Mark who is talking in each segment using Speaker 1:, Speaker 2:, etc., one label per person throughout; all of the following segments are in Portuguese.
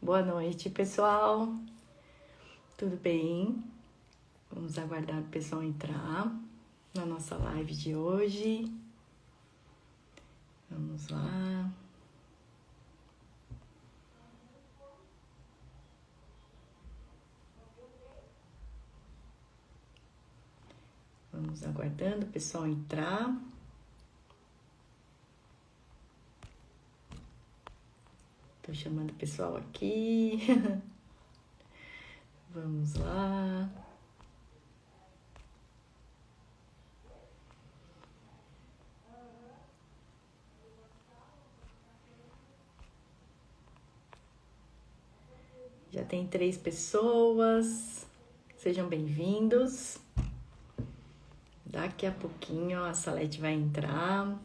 Speaker 1: Boa noite, pessoal. Tudo bem? Vamos aguardar o pessoal entrar na nossa live de hoje. Vamos lá. Vamos aguardando o pessoal entrar. Tô chamando o pessoal aqui. Vamos lá. Já tem 3 pessoas. Sejam bem-vindos. Daqui a pouquinho a Salete vai entrar.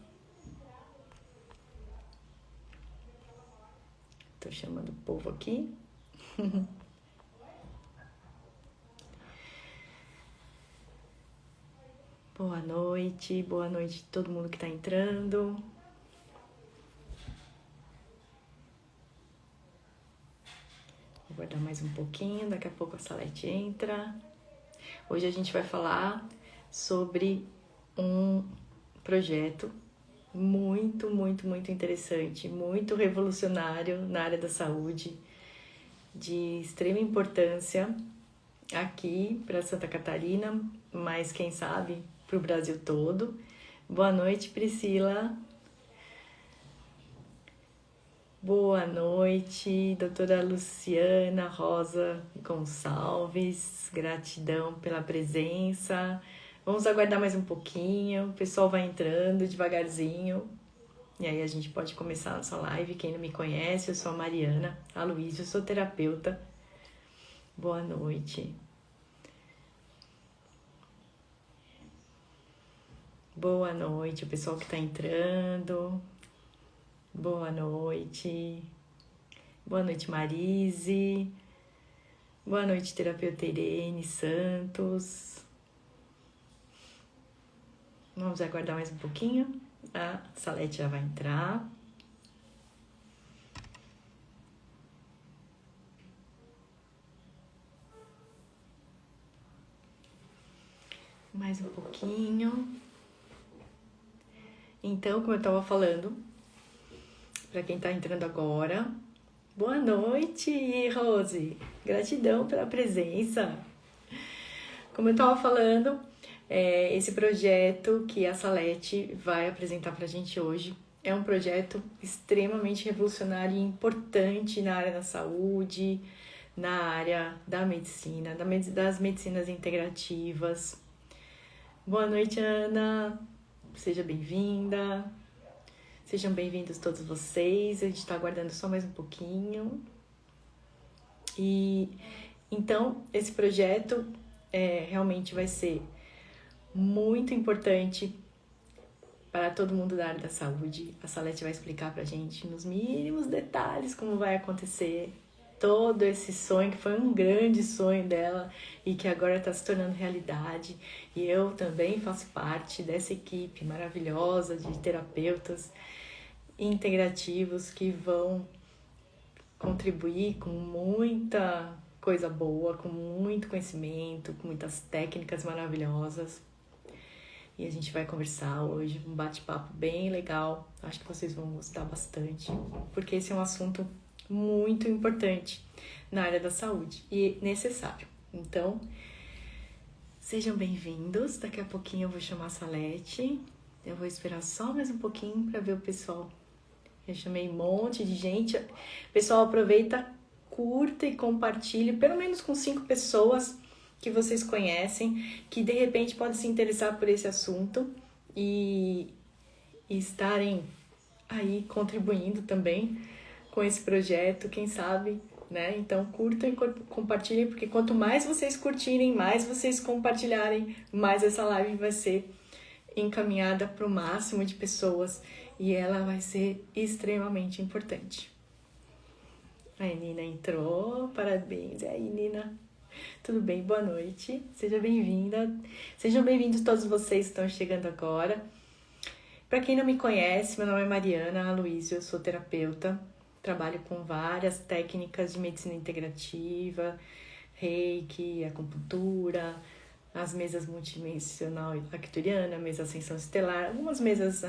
Speaker 1: Tô chamando o povo aqui. Boa noite a todo mundo que tá entrando. Vou guardar mais um pouquinho, daqui a pouco a Salete entra. Hoje a gente vai falar sobre um projeto muito interessante, muito revolucionário na área da saúde, de extrema importância aqui para Santa Catarina, mas quem sabe para o Brasil todo. Boa noite, Priscila. Boa noite, doutora Luciana Rosa Gonçalves, gratidão pela presença. Vamos aguardar mais um pouquinho, o pessoal vai entrando devagarzinho. E aí a gente pode começar a nossa live. Quem não me conhece, eu sou a Mariana Aloysio, eu sou terapeuta. Boa noite. Boa noite, o pessoal que está entrando. Boa noite. Boa noite, Marise. Boa noite, terapeuta Irene Santos. Vamos aguardar mais um pouquinho. A Salete já vai entrar. Mais um pouquinho. Então, como eu estava falando, para quem está entrando agora, boa noite, Rose. Gratidão pela presença. Como eu estava falando, esse projeto que a Salete vai apresentar para a gente hoje é um projeto extremamente revolucionário e importante na área da saúde, na área da medicina, das medicinas integrativas. Boa noite, Ana. Seja bem-vinda. Sejam bem-vindos todos vocês. A gente está aguardando só mais um pouquinho. E então, esse projeto realmente vai ser muito importante para todo mundo da área da saúde. A Salete vai explicar pra gente nos mínimos detalhes como vai acontecer todo esse sonho, que foi um grande sonho dela e que agora está se tornando realidade. E eu também faço parte dessa equipe maravilhosa de terapeutas integrativos que vão contribuir com muita coisa boa, com muito conhecimento, com muitas técnicas maravilhosas. E a gente vai conversar hoje, um bate-papo bem legal. Acho que vocês vão gostar bastante, porque esse é um assunto muito importante na área da saúde e necessário. Então, sejam bem-vindos. Daqui a pouquinho eu vou chamar a Salete. Eu vou esperar só mais um pouquinho para ver o pessoal. Eu chamei um monte de gente. Pessoal, aproveita, curta e compartilhe, pelo menos com 5 pessoas que vocês conhecem, que de repente podem se interessar por esse assunto e estarem aí contribuindo também com esse projeto, quem sabe, né? Então curtam e compartilhem, porque quanto mais vocês curtirem, mais vocês compartilharem, mais essa live vai ser encaminhada para o máximo de pessoas e ela vai ser extremamente importante. A Nina entrou, parabéns. E aí, Nina? Tudo bem? Boa noite. Seja bem-vinda. Sejam bem-vindos todos vocês que estão chegando agora. Para quem não me conhece, meu nome é Mariana Aloysio, eu sou terapeuta. trabalho com várias técnicas de medicina integrativa, reiki, acupuntura, as mesas multidimensional arcturiana, mesa ascensão estelar, algumas mesas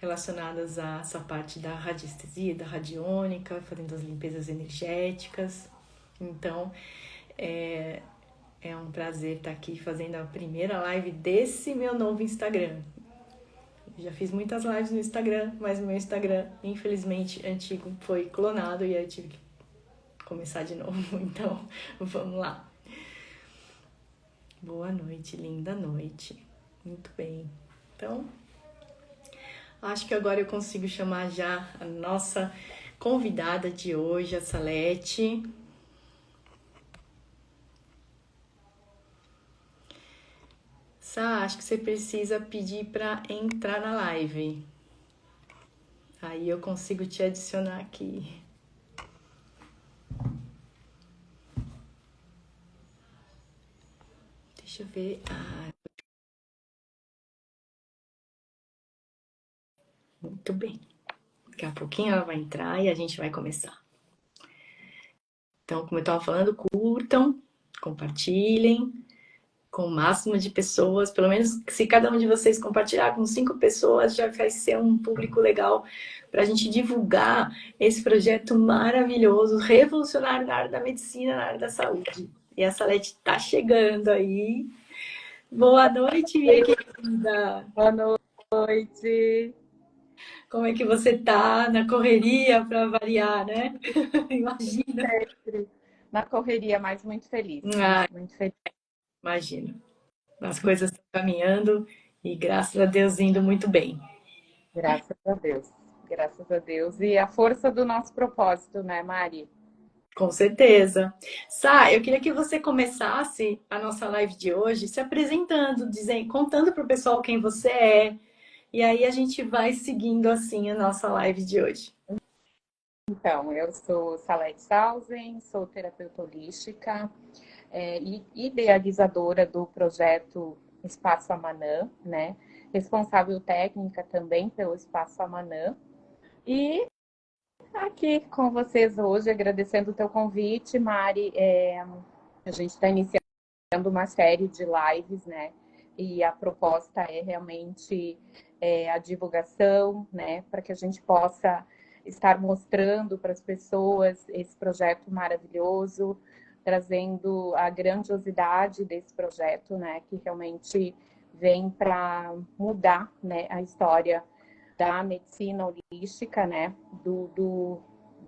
Speaker 1: relacionadas a essa parte da radiestesia, da radiônica, fazendo as limpezas energéticas. Então, é um prazer estar aqui fazendo a primeira live desse meu novo Instagram. Já fiz muitas lives no Instagram, mas o meu Instagram, infelizmente, antigo, foi clonado e aí eu tive que começar de novo. Então, vamos lá. Boa noite, linda noite. Muito bem. Então, acho que agora eu consigo chamar já a nossa convidada de hoje, a Salete. Sá, acho que você precisa pedir para entrar na live. Aí eu consigo te adicionar aqui. Deixa eu ver. Muito bem. Daqui a pouquinho ela vai entrar e a gente vai começar. Então, como eu estava falando, curtam, compartilhem com o máximo de pessoas. Pelo menos se cada um de vocês compartilhar com 5 pessoas, já vai ser um público legal para a gente divulgar esse projeto maravilhoso, revolucionário na área da medicina, na área da saúde. E a Salete está chegando aí. Boa noite, minha querida.
Speaker 2: Boa noite.
Speaker 1: Como é que você tá na correria para variar, né? Imagina.
Speaker 2: Sempre na correria, mas muito feliz.
Speaker 1: Ah,
Speaker 2: Muito feliz.
Speaker 1: imagino. As coisas estão caminhando e graças a Deus indo muito bem.
Speaker 2: Graças a Deus. Graças a Deus. E a força do nosso propósito, né, Mari?
Speaker 1: Com certeza. Sá, eu queria que você começasse a nossa live de hoje se apresentando, dizendo, contando para o pessoal quem você é. E aí a gente vai seguindo assim a nossa live de hoje.
Speaker 2: Então, eu sou Salete Sausen, sou terapeuta holística e idealizadora do projeto Espaço Amanã, né? Responsável técnica também pelo Espaço Amanã. E aqui com vocês hoje, agradecendo o teu convite, Mari. A gente está iniciando uma série de lives, né? E a proposta é realmente a divulgação, né? Para que a gente possa estar mostrando para as pessoas esse projeto maravilhoso, trazendo a grandiosidade desse projeto, né? Que realmente vem para mudar, né? A história da medicina holística, né? Do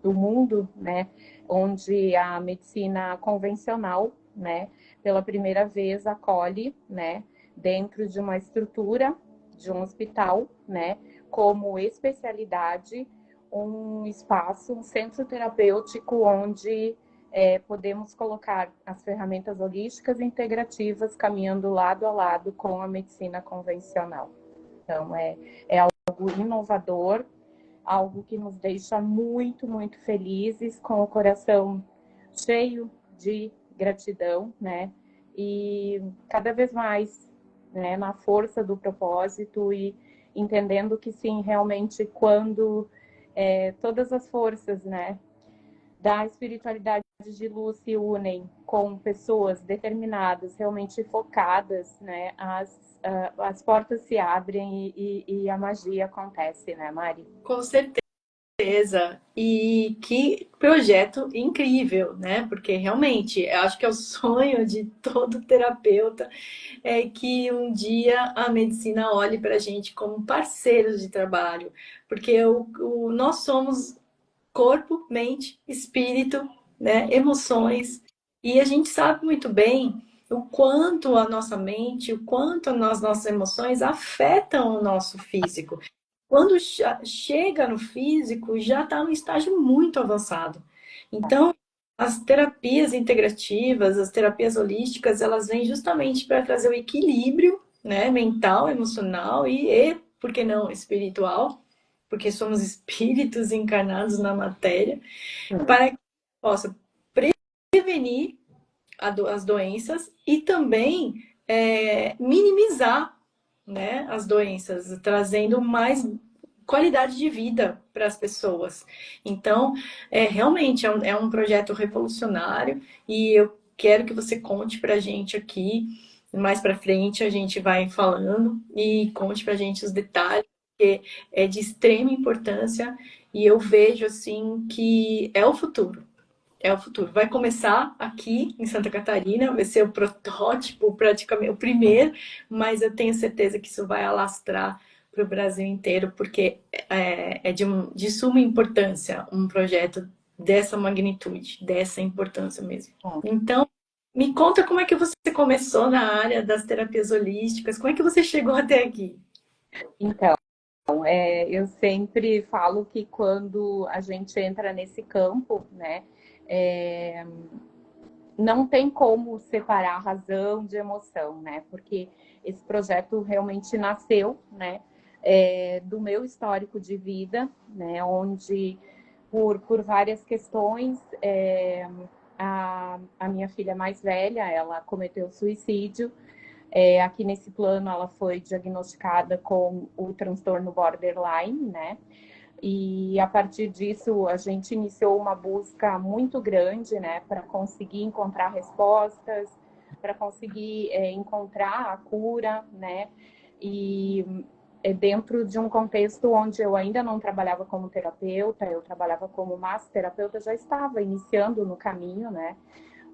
Speaker 2: mundo, né? Onde a medicina convencional, né? Pela primeira vez acolhe, né, dentro de uma estrutura de um hospital, né, como especialidade, um espaço, um centro terapêutico onde podemos colocar as ferramentas holísticas e integrativas caminhando lado a lado com a medicina convencional. Então, é algo inovador, algo que nos deixa muito, muito felizes, com o coração cheio de gratidão, né? E cada vez mais, né, na força do propósito e entendendo que sim, realmente quando todas as forças, né, da espiritualidade de luz se unem com pessoas determinadas, realmente focadas, né, as portas se abrem e a magia acontece, né, Mari?
Speaker 1: Com certeza. E que projeto incrível, né? Porque realmente, eu acho que é o sonho de todo terapeuta é que um dia a medicina olhe para a gente como parceiros de trabalho, porque nós somos corpo, mente, espírito, né? Emoções, e a gente sabe muito bem o quanto a nossa mente, o quanto as nossas emoções afetam o nosso físico. Quando chega no físico, já está num estágio muito avançado. Então, as terapias integrativas, as terapias holísticas, elas vêm justamente para trazer o equilíbrio, né, mental, emocional por que não, espiritual, porque somos espíritos encarnados na matéria, para que possa prevenir as doenças e também minimizar, né, as doenças, trazendo mais qualidade de vida para as pessoas. Então, realmente é um projeto revolucionário e eu quero que você conte para a gente aqui. Mais para frente a gente vai falando e conte para a gente os detalhes, porque é de extrema importância e eu vejo assim que é o futuro. É o futuro. Vai começar aqui em Santa Catarina, vai ser o protótipo, praticamente o primeiro, mas eu tenho certeza que isso vai alastrar para o Brasil inteiro, porque é de suma importância um projeto dessa magnitude, dessa importância mesmo. Então, me conta como é que você começou na área das terapias holísticas, como é que você chegou até aqui?
Speaker 2: Então, eu sempre falo que quando a gente entra nesse campo, né, é, não tem como separar razão de emoção, né? Porque esse projeto realmente nasceu, né, do meu histórico de vida, né, onde por várias questões, a minha filha mais velha, ela cometeu suicídio. Aqui nesse plano, ela foi diagnosticada com o transtorno borderline, né? E a partir disso, a gente iniciou uma busca muito grande, né, para conseguir encontrar respostas, para conseguir encontrar a cura, né? E dentro de um contexto onde eu ainda não trabalhava como terapeuta, eu trabalhava como massoterapeuta, já estava iniciando no caminho, né?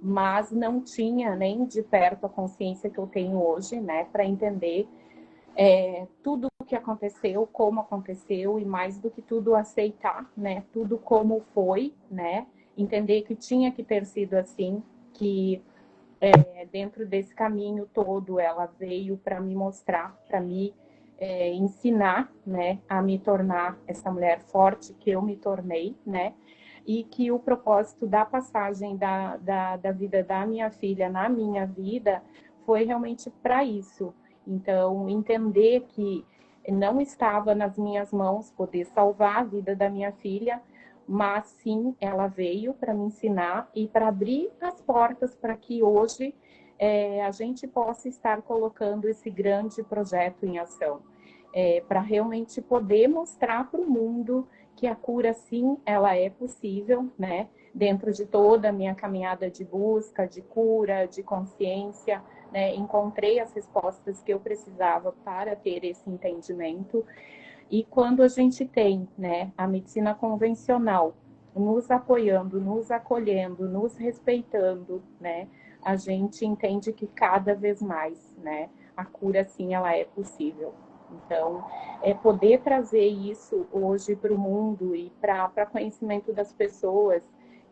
Speaker 2: Mas não tinha nem de perto a consciência que eu tenho hoje, né, para entender tudo o que aconteceu, como aconteceu e mais do que tudo aceitar, né, tudo como foi, né, entender que tinha que ter sido assim, que dentro desse caminho todo ela veio para me mostrar, para me ensinar, né, a me tornar essa mulher forte que eu me tornei, né, e que o propósito da passagem da vida da minha filha na minha vida foi realmente para isso. Então, entender que não estava nas minhas mãos poder salvar a vida da minha filha, mas sim ela veio para me ensinar e para abrir as portas para que hoje a gente possa estar colocando esse grande projeto em ação, para realmente poder mostrar para o mundo que a cura, sim, ela é possível, né? Dentro de toda a minha caminhada de busca, de cura, de consciência, né? Encontrei as respostas que eu precisava para ter esse entendimento. E quando a gente tem, né, a medicina convencional nos apoiando, nos acolhendo, nos respeitando, né, a gente entende que cada vez mais, né, a cura, sim, ela é possível. Então, poder trazer isso hoje para o mundo e para conhecimento das pessoas,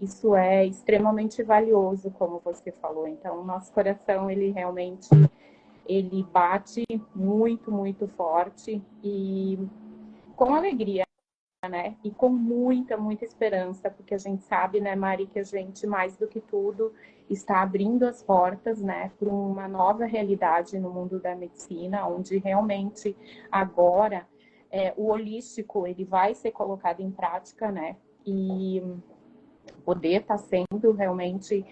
Speaker 2: isso é extremamente valioso, como você falou. Então, o nosso coração, ele realmente, ele bate muito, muito forte e com alegria, né? E com muita, muita esperança, porque a gente sabe, né, Mari, que a gente, mais do que tudo, está abrindo as portas, né, para uma nova realidade no mundo da medicina, onde realmente agora o holístico ele vai ser colocado em prática, né? E poder estar sendo realmente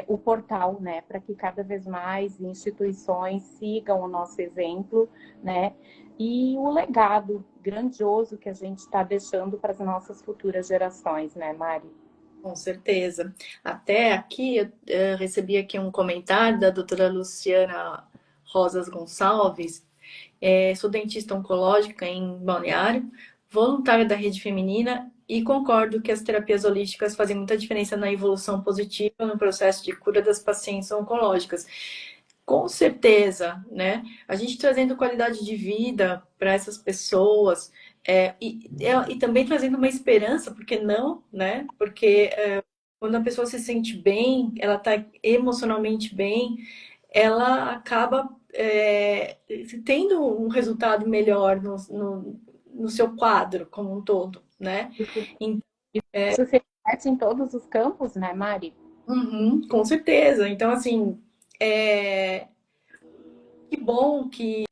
Speaker 2: o portal, né, para que cada vez mais instituições sigam o nosso exemplo, né, e o legado grandioso que a gente está deixando para as nossas futuras gerações, né, Mari?
Speaker 1: Com certeza. Até aqui, eu recebi aqui um comentário da doutora Luciana Rosas Gonçalves. Sou dentista oncológica em Balneário, voluntária da Rede Feminina e concordo que as terapias holísticas fazem muita diferença na evolução positiva no processo de cura das pacientes oncológicas. Com certeza, né? A gente trazendo qualidade de vida para essas pessoas e também trazendo uma esperança, porque não, né? Porque quando a pessoa se sente bem, ela está emocionalmente bem, ela acaba tendo um resultado melhor no seu quadro como um todo, né? Então,
Speaker 2: Isso se reflete em todos os campos, né, Mari?
Speaker 1: com certeza. Então, assim, que bom que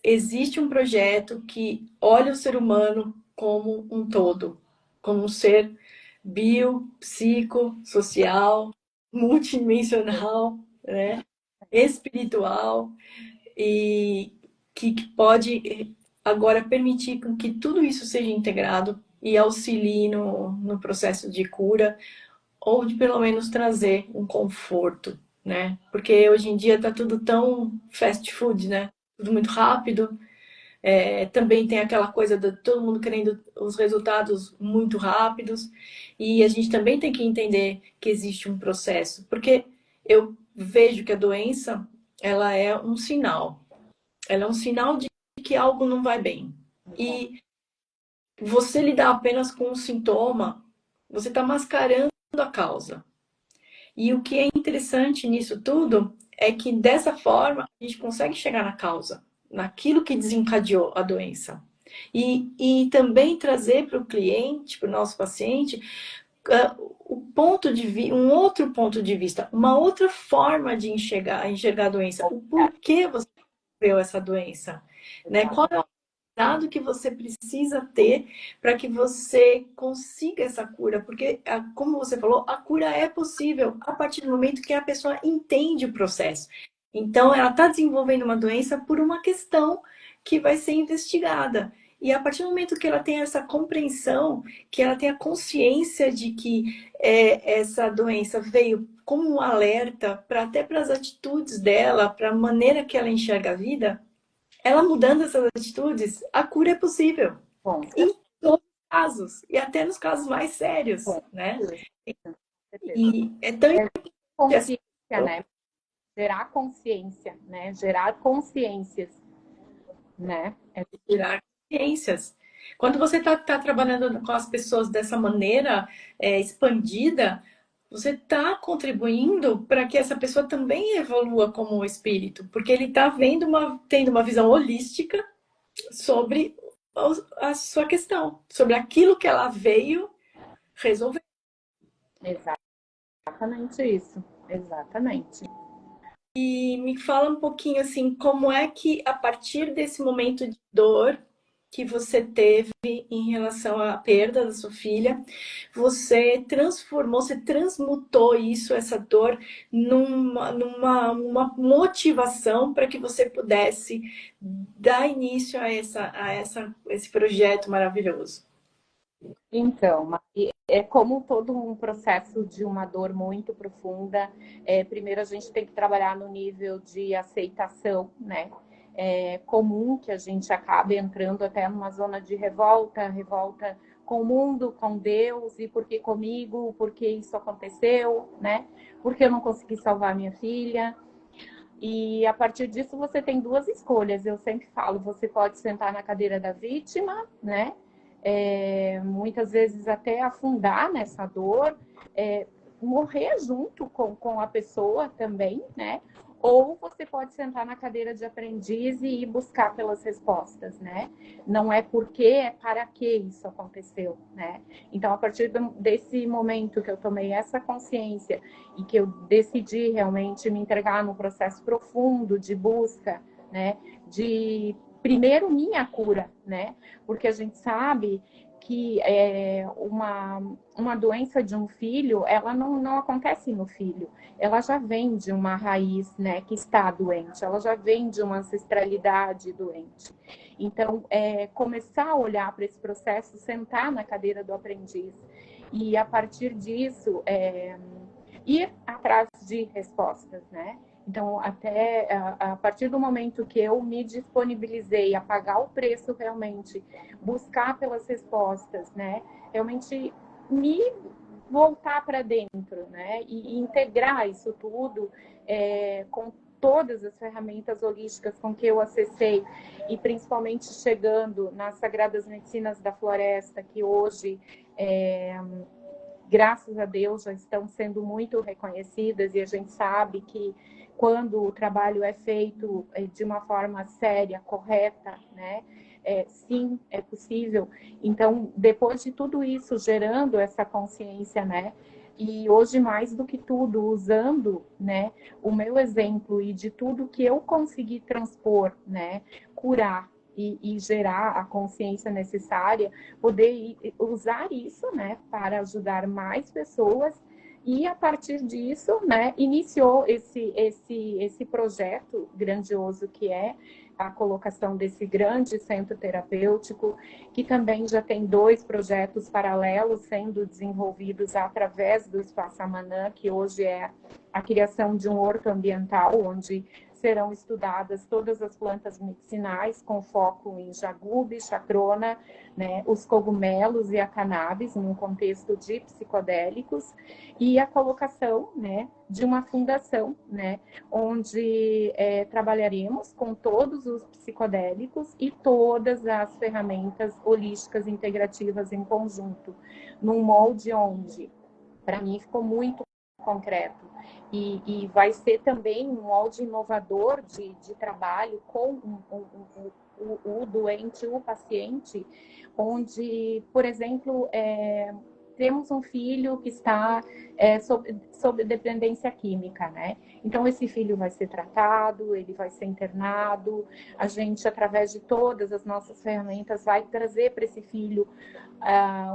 Speaker 1: existe um projeto que olha o ser humano como um todo, como um ser bio, psico, social, multidimensional, né? Espiritual e que pode agora permitir com que tudo isso seja integrado e auxilie no processo de cura, ou de pelo menos trazer um conforto, né? Porque hoje em dia tá tudo tão fast food, né? Tudo muito rápido. Também tem aquela coisa de todo mundo querendo os resultados muito rápidos. E a gente também tem que entender que existe um processo. Porque eu vejo que a doença, ela é um sinal. Ela é um sinal de que algo não vai bem. E você lidar apenas com um sintoma, você está mascarando a causa. E o que é interessante nisso tudo é que dessa forma a gente consegue chegar na causa, naquilo que desencadeou a doença. E também trazer para o cliente, para o nosso paciente, um outro ponto de vista, uma outra forma de enxergar a doença, o porquê você sofreu essa doença, né? Qual é o cuidado que você precisa ter para que você consiga essa cura, porque, como você falou, a cura é possível a partir do momento que a pessoa entende o processo. Então, ela está desenvolvendo uma doença por uma questão que vai ser investigada. E a partir do momento que ela tem essa compreensão, que ela tem a consciência de que essa doença veio como um alerta para até para as atitudes dela, para a maneira que ela enxerga a vida, ela mudando essas atitudes, a cura é possível.
Speaker 2: Bom,
Speaker 1: Em todos os casos, e até nos casos mais sérios,
Speaker 2: bom,
Speaker 1: né?
Speaker 2: certeza.
Speaker 1: E é tão importante
Speaker 2: Consciência, né? Gerar consciência, né? Gerar consciências, né?
Speaker 1: tirar ciências. Quando você está trabalhando com as pessoas dessa maneira expandida, você está contribuindo para que essa pessoa também evolua como espírito, porque ele está tendo uma visão holística sobre a sua questão, sobre aquilo que ela veio resolver.
Speaker 2: Exatamente isso. Exatamente.
Speaker 1: E me fala um pouquinho assim, como é que a partir desse momento de dor que você teve em relação à perda da sua filha, você transformou, você transmutou isso, essa dor, uma motivação para que você pudesse dar início a esse projeto maravilhoso.
Speaker 2: Então, é como todo um processo de uma dor muito profunda. Primeiro a gente tem que trabalhar no nível de aceitação, né? É comum que a gente acabe entrando até numa zona de revolta, revolta com o mundo, com Deus, e por que comigo, por que isso aconteceu, né? Por que eu não consegui salvar minha filha? E a partir disso você tem duas escolhas. Eu sempre falo, você pode sentar na cadeira da vítima, né? Muitas vezes até afundar nessa dor, morrer junto com a pessoa também, né? Ou você pode sentar na cadeira de aprendiz e ir buscar pelas respostas, né? Não é porque, é para que isso aconteceu, né? Então, a partir desse momento que eu tomei essa consciência e que eu decidi realmente me entregar num processo profundo de busca, né? De primeiro minha cura, né? Porque a gente sabe que uma doença de um filho, ela não acontece no filho, ela já vem de uma raiz, né, que está doente, ela já vem de uma ancestralidade doente. Então, começar a olhar para esse processo, sentar na cadeira do aprendiz e, a partir disso, ir atrás de respostas, né? Então, até a partir do momento que eu me disponibilizei a pagar o preço realmente, buscar pelas respostas, né? Realmente me voltar para dentro, né? E integrar isso tudo com todas as ferramentas holísticas com que eu acessei, e principalmente chegando nas Sagradas Medicinas da Floresta, que hoje graças a Deus, já estão sendo muito reconhecidas, e a gente sabe que quando o trabalho é feito de uma forma séria, correta, né? Sim, é possível. Então, depois de tudo isso, gerando essa consciência, né? E hoje, mais do que tudo, usando, né, o meu exemplo e de tudo que eu consegui transpor, né? Curar e gerar a consciência necessária, poder usar isso, né, para ajudar mais pessoas E a partir disso, né, iniciou esse projeto grandioso que é a colocação desse grande centro terapêutico, que também já tem 2 projetos paralelos sendo desenvolvidos através do Espaço Amanã, que hoje é a criação de um horto ambiental, onde serão estudadas todas as plantas medicinais, com foco em jagube, chacrona, né, os cogumelos e a cannabis, num contexto de psicodélicos, e a colocação, né, de uma fundação, né, onde trabalharemos com todos os psicodélicos e todas as ferramentas holísticas integrativas em conjunto, num molde onde, para mim, ficou muito concreto. E vai ser também um molde inovador de trabalho com o doente, o paciente, onde, por exemplo, temos um filho que está sob dependência química, né? Então, esse filho vai ser tratado, ele vai ser internado, a gente, através de todas as nossas ferramentas, vai trazer para esse filho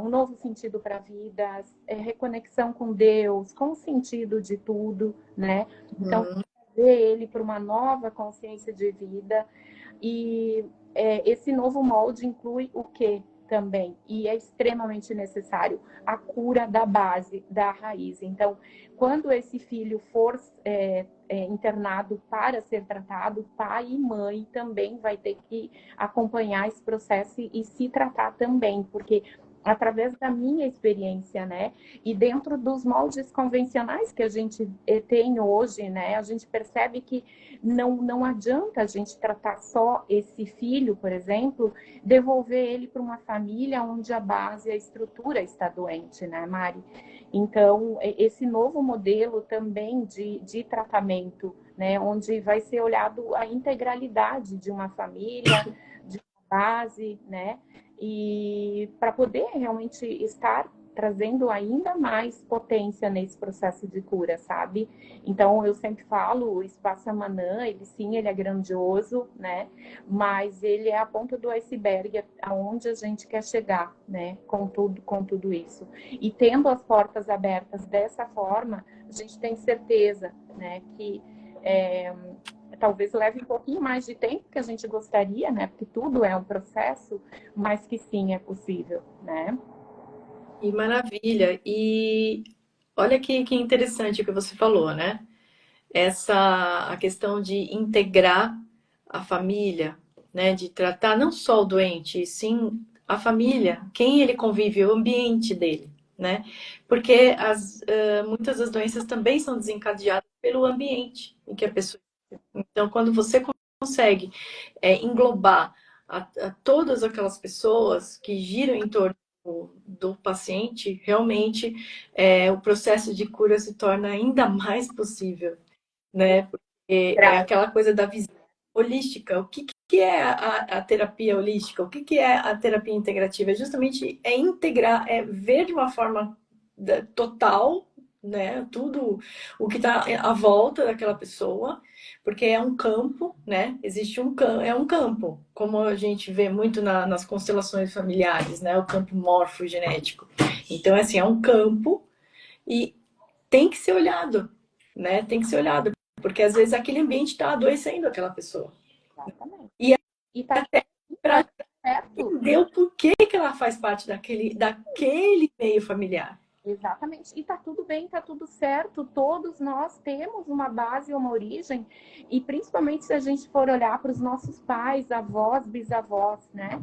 Speaker 2: um novo sentido para a vida, reconexão com Deus, com o sentido de tudo, né? Então, trazer ele para uma nova consciência de vida. E esse novo molde inclui o quê? Também, e é extremamente necessário, a cura da base, da raiz. Então, quando esse filho for internado para ser tratado, pai e mãe também vai ter que acompanhar esse processo e se tratar também, porque através da minha experiência, né, e dentro dos moldes convencionais que a gente tem hoje, né, a gente percebe que não adianta a gente tratar só esse filho, por exemplo, devolver ele para uma família onde a base, a estrutura está doente, né, Mari? Então, esse novo modelo também de tratamento, né, onde vai ser olhado a integralidade de uma família, de uma base, né, e para poder realmente estar trazendo ainda mais potência nesse processo de cura, sabe? Então, eu sempre falo, o Espaço Amanã, ele sim, ele é grandioso, né? Mas ele é a ponta do iceberg, aonde a gente quer chegar, né? Com tudo isso. E tendo as portas abertas dessa forma, a gente tem certeza, né? Que talvez leve um pouquinho mais de tempo que a gente gostaria, né? Porque tudo é um processo, mas que sim, é possível, né?
Speaker 1: E maravilha. E olha que interessante o que você falou, né? A questão de integrar a família, né? De tratar não só o doente, e sim a família, quem ele convive, o ambiente dele, né? Porque muitas das doenças também são desencadeadas pelo ambiente em que a pessoa. Então, quando você consegue englobar a todas aquelas pessoas que giram em torno do paciente, realmente o processo de cura se torna ainda mais possível, né? Porque é aquela coisa da visão holística. O que é a terapia holística? O que é a terapia integrativa? É justamente integrar, ver de uma forma total, né? Tudo o que está à volta daquela pessoa, porque é um campo, né? Existe é um campo, como a gente vê muito nas constelações familiares, né? O campo morfogenético. Então, assim, é um campo e tem que ser olhado, né? Tem que ser olhado, porque às vezes aquele ambiente está adoecendo aquela pessoa.
Speaker 2: Exatamente.
Speaker 1: E
Speaker 2: tá
Speaker 1: até para
Speaker 2: certo.
Speaker 1: entender o porquê que ela faz parte daquele meio familiar.
Speaker 2: Exatamente. E tá tudo bem, tá tudo certo. Todos nós temos uma base, uma origem, e principalmente se a gente for olhar para os nossos pais, avós, bisavós, né?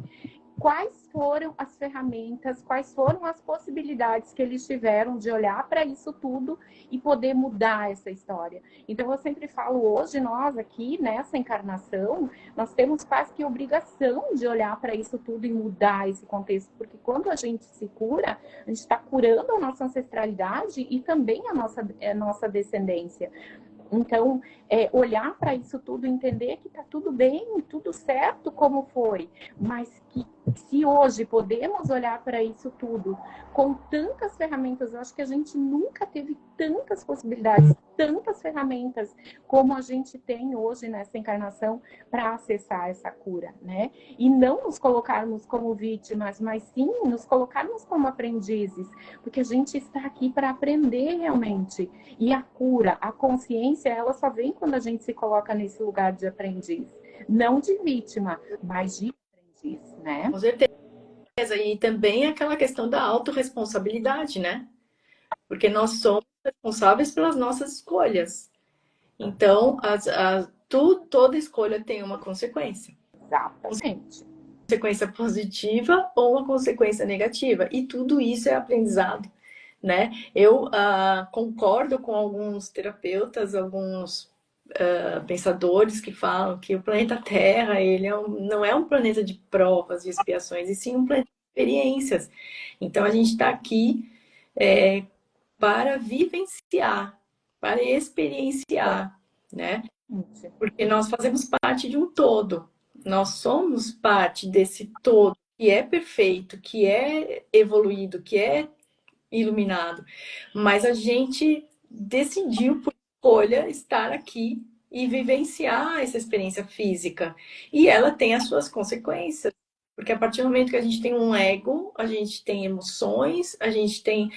Speaker 2: Quais foram as ferramentas, quais foram as possibilidades que eles tiveram de olhar para isso tudo e poder mudar essa história. Então, eu sempre falo, hoje nós aqui, nessa encarnação, nós temos quase que obrigação de olhar para isso tudo e mudar esse contexto, porque quando a gente se cura, a gente está curando a nossa ancestralidade e também a nossa descendência. Então, olhar para isso tudo, entender que está tudo bem, tudo certo como foi, mas que se hoje podemos olhar para isso tudo com tantas ferramentas, eu acho que a gente nunca teve tantas possibilidades tantas ferramentas como a gente tem hoje nessa encarnação para acessar essa cura, né? E não nos colocarmos como vítimas, mas sim nos colocarmos como aprendizes, porque a gente está aqui para aprender realmente. E a cura, a consciência, ela só vem quando a gente se coloca nesse lugar de aprendiz, não de vítima, mas de aprendiz, né?
Speaker 1: Com certeza. E também aquela questão da autorresponsabilidade, né? Porque nós somos responsáveis pelas nossas escolhas. Então, toda escolha tem uma consequência.
Speaker 2: Exatamente.
Speaker 1: Consequência positiva ou uma consequência negativa. E tudo isso é aprendizado, né? Eu concordo com alguns terapeutas, alguns pensadores que falam que o planeta Terra ele não é um planeta de provas e expiações, e sim um planeta de experiências. Então, a gente está aqui para vivenciar, para experienciar, né? Porque nós fazemos parte de um todo. Nós somos parte desse todo que é perfeito, que é evoluído, que é iluminado. Mas a gente decidiu por escolha estar aqui e vivenciar essa experiência física. E ela tem as suas consequências. Porque a partir do momento que a gente tem um ego, a gente tem emoções, a gente tem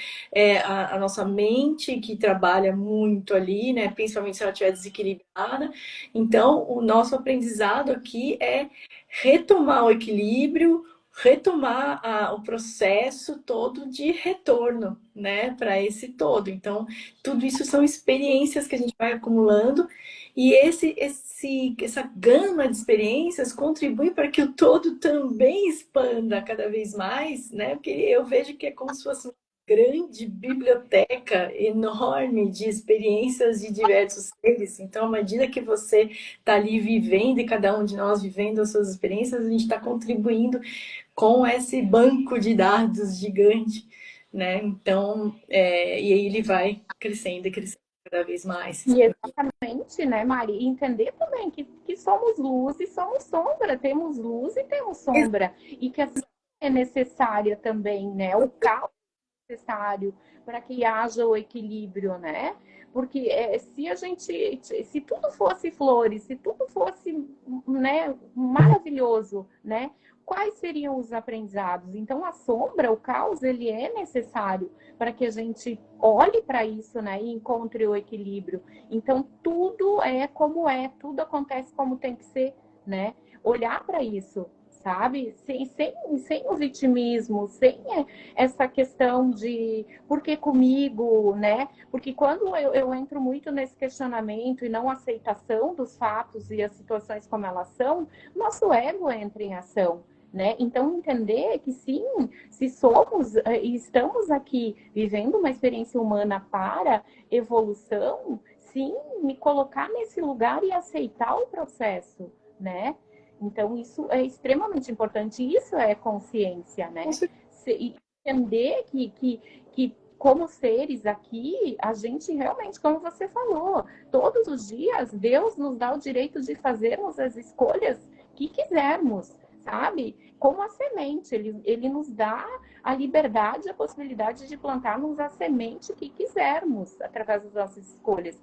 Speaker 1: a nossa mente que trabalha muito ali, né? Principalmente se ela estiver desequilibrada. Então, o nosso aprendizado aqui é retomar o equilíbrio, retomar o processo todo de retorno, né, para esse todo. Então, tudo isso são experiências que a gente vai acumulando e essa gama de experiências contribui para que o todo também expanda cada vez mais, né? Porque eu vejo que é como se fosse uma grande biblioteca enorme de experiências de diversos seres. Então, à medida que você está ali vivendo e cada um de nós vivendo as suas experiências, a gente está contribuindo com esse banco de dados gigante, né? Então, e aí ele vai crescendo e crescendo cada vez mais.
Speaker 2: E exatamente, né, Mari? E entender também que somos luz e somos sombra, temos luz e temos sombra, e que assim é necessária também, né? O caos é necessário para que haja o equilíbrio, né? Porque se tudo fosse flores, se tudo fosse, né, maravilhoso, né? Quais seriam os aprendizados? Então, a sombra, o caos, ele é necessário para que a gente olhe para isso, né, e encontre o equilíbrio. Então, tudo é, tudo acontece como tem que ser, né? Olhar para isso, sabe? Sem o vitimismo, sem essa questão de por que comigo, né? Porque quando eu entro muito nesse questionamento e não aceitação dos fatos e as situações como elas são, nosso ego entra em ação. Né? Então, entender que sim, se somos e estamos aqui vivendo uma experiência humana para evolução, sim, me colocar nesse lugar e aceitar o processo, né? Então, isso é extremamente importante. Isso é consciência, né? Entender que como seres aqui, a gente realmente, como você falou, todos os dias, Deus nos dá o direito de fazermos as escolhas que quisermos, sabe? Como a semente, ele nos dá a liberdade, a possibilidade de plantarmos a semente que quisermos através das nossas escolhas.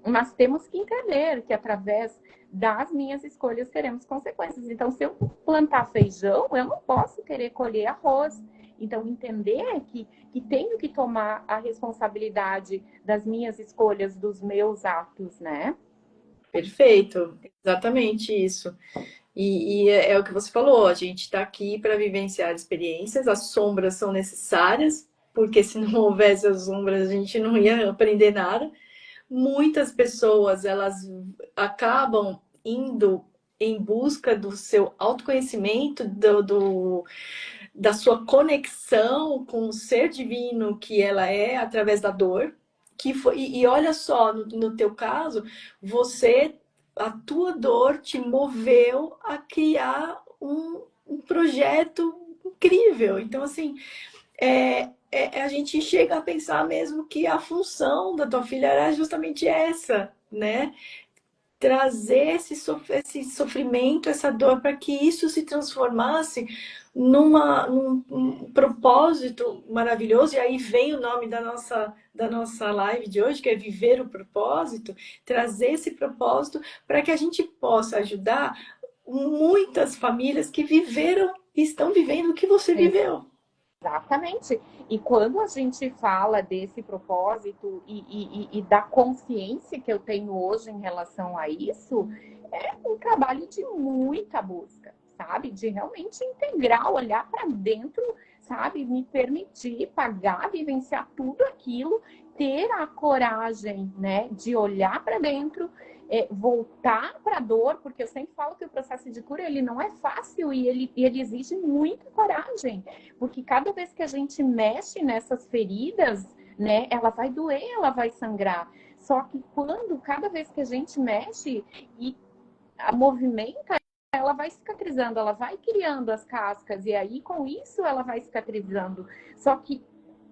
Speaker 2: Mas temos que entender que através das minhas escolhas teremos consequências. Então, se eu plantar feijão, eu não posso querer colher arroz. Então, entender que tenho que tomar a responsabilidade das minhas escolhas, dos meus atos, né?
Speaker 1: Perfeito, exatamente isso. E é o que você falou, a gente está aqui para vivenciar experiências, as sombras são necessárias, porque se não houvesse as sombras, a gente não ia aprender nada. Muitas pessoas, elas acabam indo em busca do seu autoconhecimento, da sua conexão com o ser divino que ela é através da dor. E olha só, no teu caso, a tua dor te moveu a criar um projeto incrível. Então, assim, a gente chega a pensar mesmo que a função da tua filha era justamente essa, né? trazer esse sofrimento, essa dor, para que isso se transformasse num propósito maravilhoso. E aí vem o nome da nossa live de hoje, que é Viver o Propósito, trazer esse propósito para que a gente possa ajudar muitas famílias que viveram e estão vivendo o que você viveu.
Speaker 2: Exatamente. E quando a gente fala desse propósito e da consciência que eu tenho hoje em relação a isso, é um trabalho de muita busca, sabe? De realmente integrar, olhar para dentro, sabe? Me permitir pagar, vivenciar tudo aquilo, ter a coragem, né, de olhar para dentro, voltar para a dor, porque eu sempre falo que o processo de cura ele não é fácil e ele exige muita coragem. Porque cada vez que a gente mexe nessas feridas, né, ela vai doer, ela vai sangrar. Só que cada vez que a gente mexe e a movimenta, ela vai cicatrizando, ela vai criando as cascas, e aí com isso ela vai cicatrizando. Só que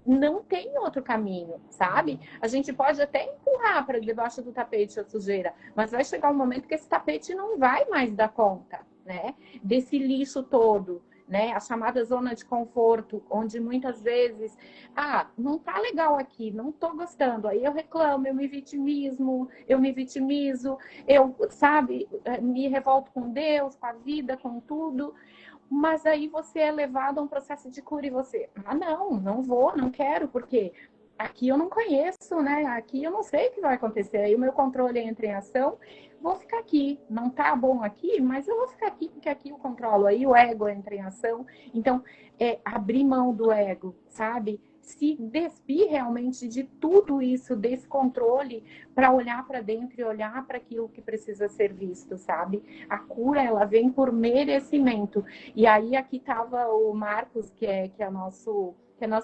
Speaker 2: não tem outro caminho, sabe? A gente pode até empurrar para debaixo do tapete a sujeira, mas vai chegar um momento que esse tapete não vai mais dar conta, né? Desse lixo todo, né? A chamada zona de conforto, onde muitas vezes, não tá legal aqui, não tô gostando. Aí eu reclamo, eu me vitimizo, sabe, me revolto com Deus, com a vida, com tudo. Mas aí você é levado a um processo de cura e você, não vou, não quero, porque aqui eu não conheço, né? Aqui eu não sei o que vai acontecer. Aí o meu controle entra em ação, vou ficar aqui. Não tá bom aqui, mas eu vou ficar aqui porque aqui eu controlo. Aí o ego entra em ação. Então, abrir mão do ego, sabe? Se despir realmente de tudo isso, desse controle, para olhar para dentro e olhar para aquilo que precisa ser visto, sabe? A cura, ela vem por merecimento. E aí aqui estava o Marcos, que é nosso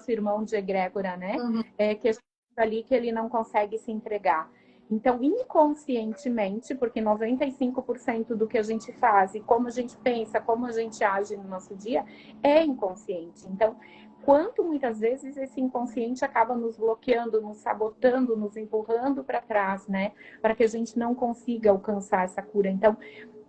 Speaker 2: irmão de egrégora, né?
Speaker 1: Uhum.
Speaker 2: Que a gente ali que ele não consegue se entregar. Então, inconscientemente, porque 95% do que a gente faz e como a gente pensa, como a gente age no nosso dia, é inconsciente. Então, quanto muitas vezes esse inconsciente acaba nos bloqueando, nos sabotando, nos empurrando para trás, né? Para que a gente não consiga alcançar essa cura. Então,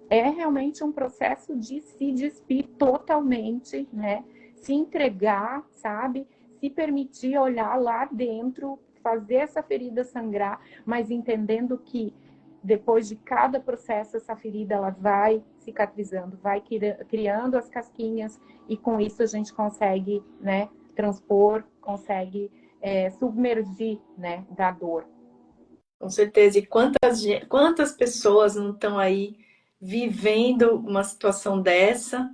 Speaker 2: é realmente um processo de se despir totalmente, né? Se entregar, sabe? Se permitir olhar lá dentro, fazer essa ferida sangrar, mas entendendo que depois de cada processo essa ferida ela vai cicatrizando, vai criando as casquinhas e com isso a gente consegue, né, transpor, consegue submergir, né, da dor.
Speaker 1: Com certeza. E quantas pessoas não estão aí vivendo uma situação dessa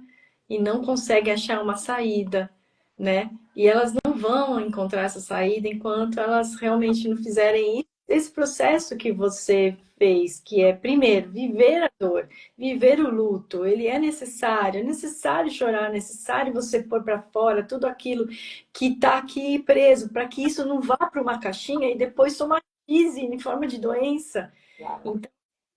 Speaker 1: e não conseguem achar uma saída, né? E elas não vão encontrar essa saída enquanto elas realmente não fizerem esse processo que você fez, que é, primeiro, viver a dor, viver o luto. Ele é necessário chorar, é necessário você pôr para fora tudo aquilo que está aqui preso, para que isso não vá para uma caixinha e depois somatize em forma de doença. Então, é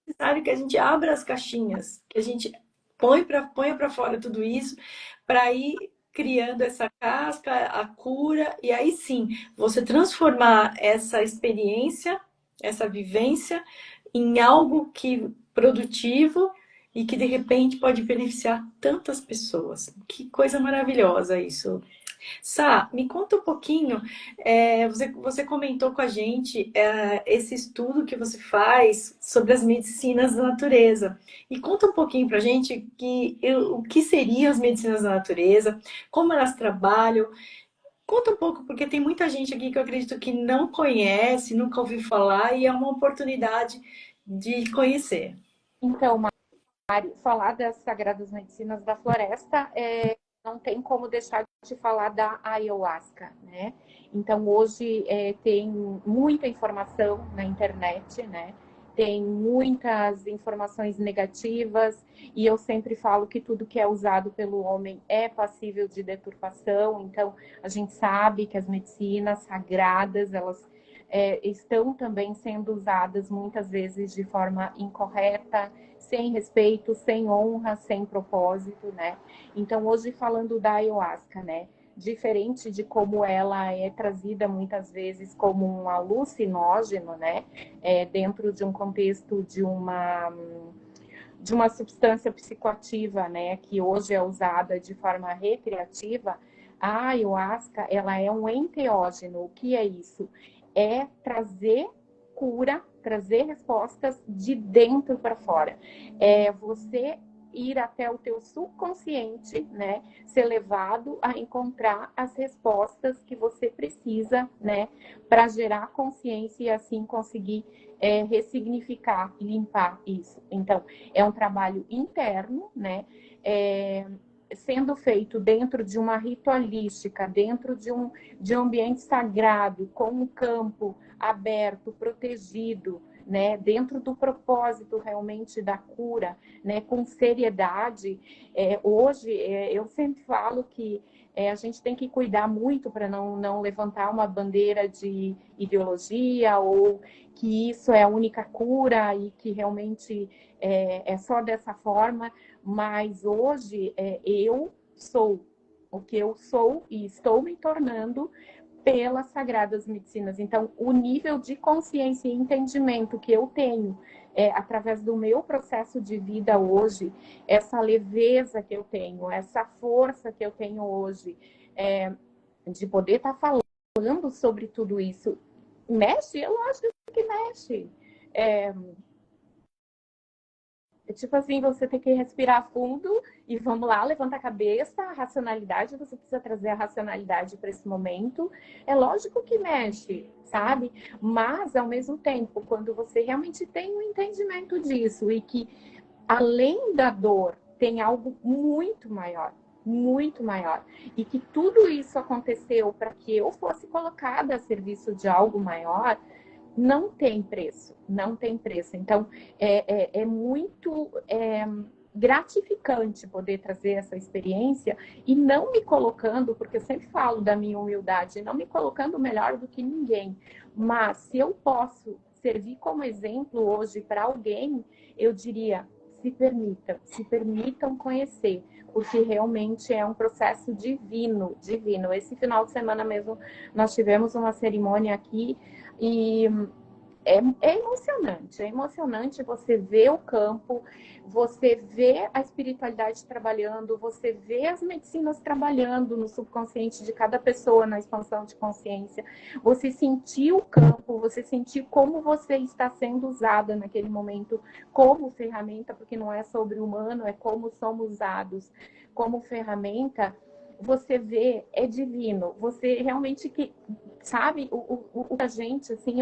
Speaker 1: necessário que a gente abra as caixinhas, que a gente ponha para fora tudo isso, para ir criando essa casca, a cura, e aí sim, você transformar essa experiência, essa vivência, em algo que produtivo e que de repente pode beneficiar tantas pessoas. Que coisa maravilhosa isso. Sá, me conta um pouquinho, você comentou com a gente esse estudo que você faz sobre as medicinas da natureza. E conta um pouquinho para a gente o que seriam as medicinas da natureza, como elas trabalham. Conta um pouco, porque tem muita gente aqui que eu acredito que não conhece, nunca ouviu falar, e é uma oportunidade de conhecer.
Speaker 2: Então, Mari, falar das Sagradas Medicinas da Floresta não tem como deixar de falar da ayahuasca, né? Então, hoje tem muita informação na internet, né? Tem muitas informações negativas, e eu sempre falo que tudo que é usado pelo homem é passível de deturpação. Então, a gente sabe que as medicinas sagradas, elas estão também sendo usadas muitas vezes de forma incorreta, sem respeito, sem honra, sem propósito, né? Então, hoje falando da ayahuasca, né? diferente de como ela é trazida muitas vezes como um alucinógeno, né? Dentro de um contexto de uma substância psicoativa, né, que hoje é usada de forma recreativa, a ayahuasca, ela é um enteógeno. O que é isso? É trazer cura, trazer respostas de dentro para fora. É você ir até o teu subconsciente, né, ser levado a encontrar as respostas que você precisa, né, para gerar consciência e assim conseguir ressignificar, limpar isso. Então, é um trabalho interno, né? Sendo feito dentro de uma ritualística, dentro de um ambiente sagrado, com um campo aberto, protegido, né? Dentro do propósito realmente da cura, né? Com seriedade. Hoje, eu sempre falo que a gente tem que cuidar muito para não levantar uma bandeira de ideologia ou que isso é a única cura e que realmente é só dessa forma, mas hoje eu sou o que eu sou e estou me tornando pelas sagradas medicinas. Então, o nível de consciência e entendimento que eu tenho através do meu processo de vida hoje, essa leveza que eu tenho, essa força que eu tenho hoje, de poder estar falando sobre tudo isso, mexe? Eu acho que mexe. Tipo assim, você tem que respirar fundo e vamos lá, levanta a cabeça, a racionalidade, você precisa trazer a racionalidade para esse momento. É lógico que mexe, sabe? Mas, ao mesmo tempo, quando você realmente tem um entendimento disso e que, além da dor, tem algo muito maior, e que tudo isso aconteceu para que eu fosse colocada a serviço de algo maior, não tem preço, não tem preço. Então, é muito gratificante poder trazer essa experiência e não me colocando, porque eu sempre falo da minha humildade, não me colocando melhor do que ninguém. Mas se eu posso servir como exemplo hoje para alguém, eu diria, se permitam conhecer, porque realmente é um processo divino, divino. Esse final de semana mesmo, nós tivemos uma cerimônia aqui e é emocionante você ver o campo, você ver a espiritualidade trabalhando, você ver as medicinas trabalhando no subconsciente de cada pessoa, na expansão de consciência, você sentir o campo, você sentir como você está sendo usada naquele momento como ferramenta, porque não é sobre o humano, é como somos usados como ferramenta. Você vê, é divino, você realmente que sabe a gente assim,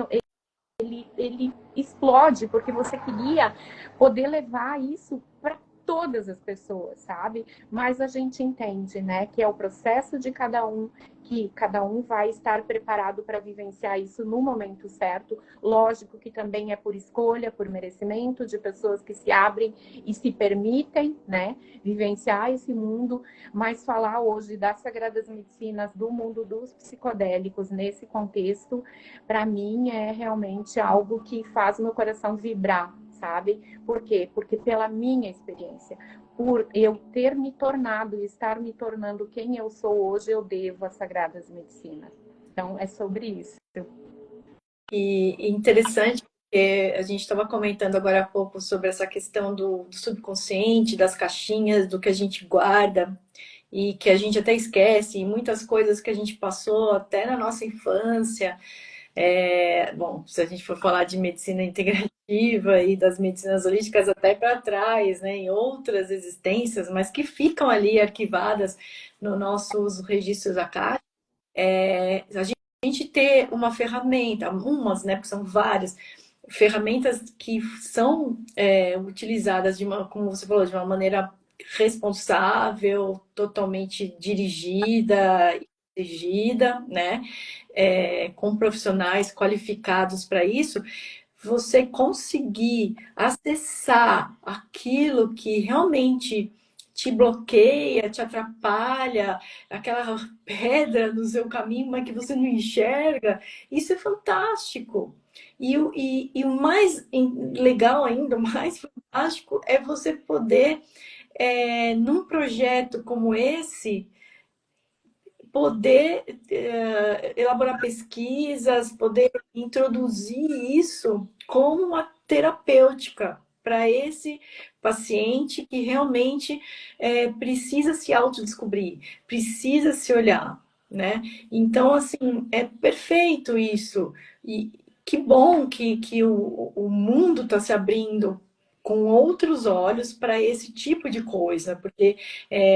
Speaker 2: ele explode, porque você queria poder levar isso para todas as pessoas, sabe? Mas a gente entende, né, que é o processo de cada um, que cada um vai estar preparado para vivenciar isso no momento certo. Lógico que também é por escolha, por merecimento de pessoas que se abrem e se permitem, né, vivenciar esse mundo, mas falar hoje das sagradas medicinas, do mundo dos psicodélicos nesse contexto, para mim é realmente algo que faz meu coração vibrar, sabe? Por quê? Porque pela minha experiência, por eu ter me tornado e estar me tornando quem eu sou hoje, eu devo às sagradas medicinas. Então, é sobre isso.
Speaker 1: E interessante, porque a gente estava comentando agora há pouco sobre essa questão do subconsciente, das caixinhas, do que a gente guarda e que a gente até esquece, e muitas coisas que a gente passou até na nossa infância. Bom, se a gente for falar de medicina integrativa e das medicinas holísticas até para trás, né, em outras existências, mas que ficam ali arquivadas nos nossos registros acásticos, a gente ter uma ferramenta, umas, né, porque são várias, ferramentas que são utilizadas de uma, como você falou, de uma maneira responsável, totalmente dirigida, dirigida, né? Com profissionais qualificados para isso, você conseguir acessar aquilo que realmente te bloqueia, te atrapalha, aquela pedra no seu caminho, mas que você não enxerga, isso é fantástico. E o mais legal ainda, o mais fantástico, é você poder, num projeto como esse, poder elaborar pesquisas, poder introduzir isso como uma terapêutica para esse paciente que realmente precisa se autodescobrir, precisa se olhar, né? Então, assim, é perfeito isso. E que bom que o mundo está se abrindo com outros olhos para esse tipo de coisa, porque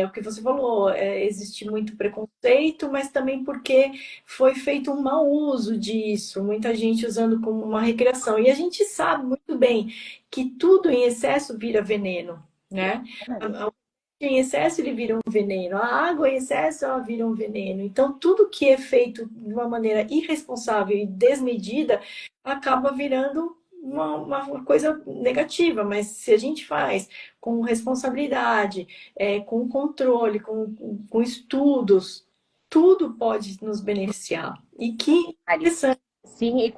Speaker 1: o que você falou, existe muito preconceito, mas também porque foi feito um mau uso disso, muita gente usando como uma recreação. E a gente sabe muito bem que tudo em excesso vira veneno, né? Em excesso ele vira um veneno, a água em excesso ela vira um veneno. Então, tudo que é feito de uma maneira irresponsável e desmedida acaba virando uma coisa negativa, mas se a gente faz com responsabilidade, com controle, com estudos, tudo pode nos beneficiar. E que interessante.
Speaker 2: Sim, e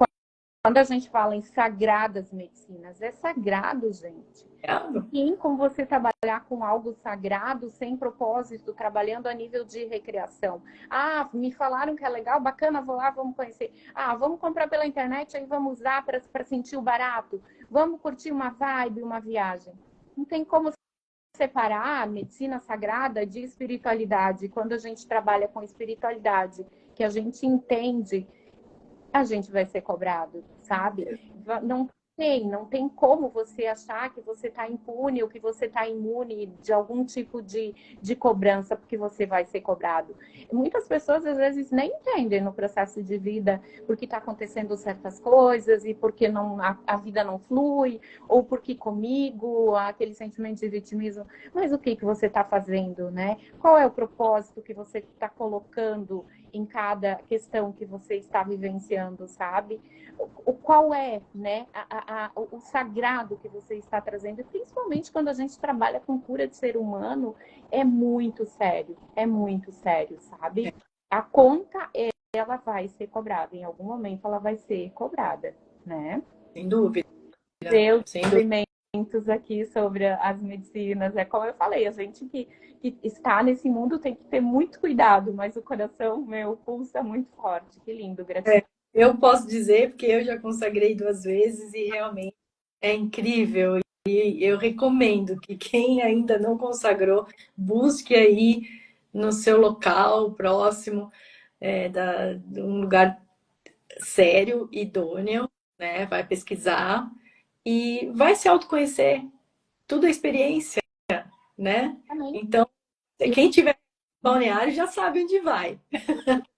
Speaker 2: quando a gente fala em sagradas medicinas, é sagrado, gente. Sim, como você trabalhar com algo sagrado, sem propósito, trabalhando a nível de recreação. Ah, me falaram que é legal, bacana, vou lá, vamos conhecer. Ah, vamos comprar pela internet, aí vamos usar para sentir o barato. Vamos curtir uma vibe, uma viagem. Não tem como separar a medicina sagrada de espiritualidade. Quando a gente trabalha com espiritualidade, que a gente entende, a gente vai ser cobrado, sabe? Não tem como você achar que você está impune ou que você está imune de algum tipo de cobrança, porque você vai ser cobrado. Muitas pessoas, às vezes, nem entendem no processo de vida porque está acontecendo certas coisas e porque não, a vida não flui, ou porque comigo, aquele sentimento de vitimismo. Mas o que você está fazendo, né? Qual é o propósito que você está colocando em cada questão que você está vivenciando, sabe? Qual é, né, o sagrado que você está trazendo, e principalmente quando a gente trabalha com cura de ser humano, é muito sério, sabe? A conta, ela vai ser cobrada, em algum momento ela vai ser cobrada, né?
Speaker 1: Sem dúvida,
Speaker 2: Meus
Speaker 1: sem dúvida.
Speaker 2: depoimentos aqui sobre as medicinas, como eu falei, a gente que está nesse mundo tem que ter muito cuidado, mas o coração, meu, pulsa muito forte. Que lindo, gratidão.
Speaker 1: Eu posso dizer, porque eu já consagrei 2 vezes e realmente é incrível. E eu recomendo que quem ainda não consagrou, busque aí no seu local próximo, de um lugar sério, idôneo, né? Vai pesquisar e vai se autoconhecer. Tudo é experiência, né?
Speaker 2: Amém.
Speaker 1: Então, quem tiver balneário já sabe onde vai.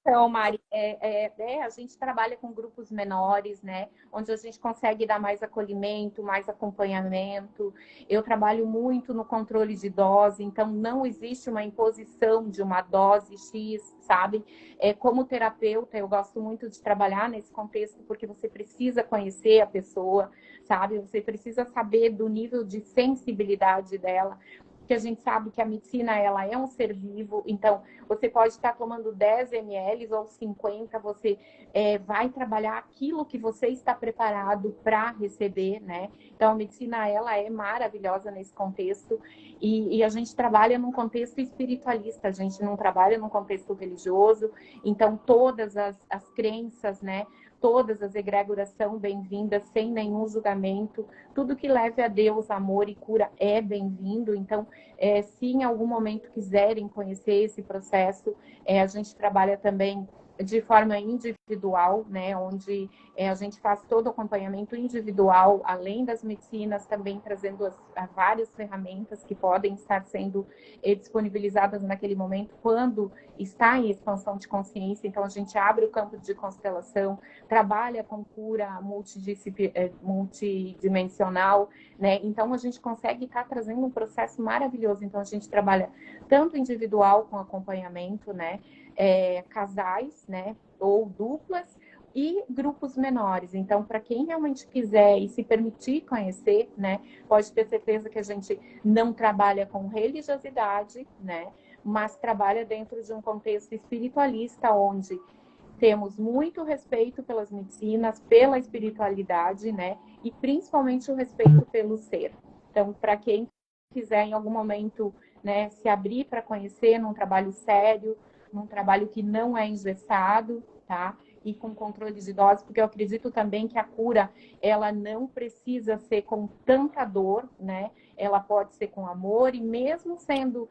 Speaker 2: Então, Mari, a gente trabalha com grupos menores, né? Onde a gente consegue dar mais acolhimento, mais acompanhamento. Eu trabalho muito no controle de dose, então não existe uma imposição de uma dose X, sabe? Como terapeuta, eu gosto muito de trabalhar nesse contexto, porque você precisa conhecer a pessoa, sabe? Você precisa saber do nível de sensibilidade dela, porque a gente sabe que a medicina, ela é um ser vivo, então você pode estar tomando 10 ml ou 50, você vai trabalhar aquilo que você está preparado para receber, né? Então, a medicina, ela é maravilhosa nesse contexto e a gente trabalha num contexto espiritualista, a gente não trabalha num contexto religioso, então todas as crenças, né? Todas as egrégoras são bem-vindas, sem nenhum julgamento. Tudo que leve a Deus, amor e cura é bem-vindo. Então, se em algum momento quiserem conhecer esse processo, a gente trabalha também de forma individual, né, onde a gente faz todo o acompanhamento individual, além das medicinas, também trazendo várias ferramentas que podem estar sendo disponibilizadas naquele momento, quando está em expansão de consciência. Então, a gente abre o campo de constelação, trabalha com cura multidimensional, né? Então, a gente consegue estar trazendo um processo maravilhoso. Então, a gente trabalha tanto individual com acompanhamento, né? Casais, né? Ou duplas, e grupos menores. Então, para quem realmente quiser e se permitir conhecer, né? Pode ter certeza que a gente não trabalha com religiosidade, né? Mas trabalha dentro de um contexto espiritualista, onde temos muito respeito pelas medicinas, pela espiritualidade, né? E principalmente o respeito pelo ser. Então, para quem quiser em algum momento, né, se abrir para conhecer num trabalho sério, num trabalho que não é engessado, tá? E com controle de doses, porque eu acredito também que a cura, ela não precisa ser com tanta dor, né? Ela pode ser com amor, e mesmo sendo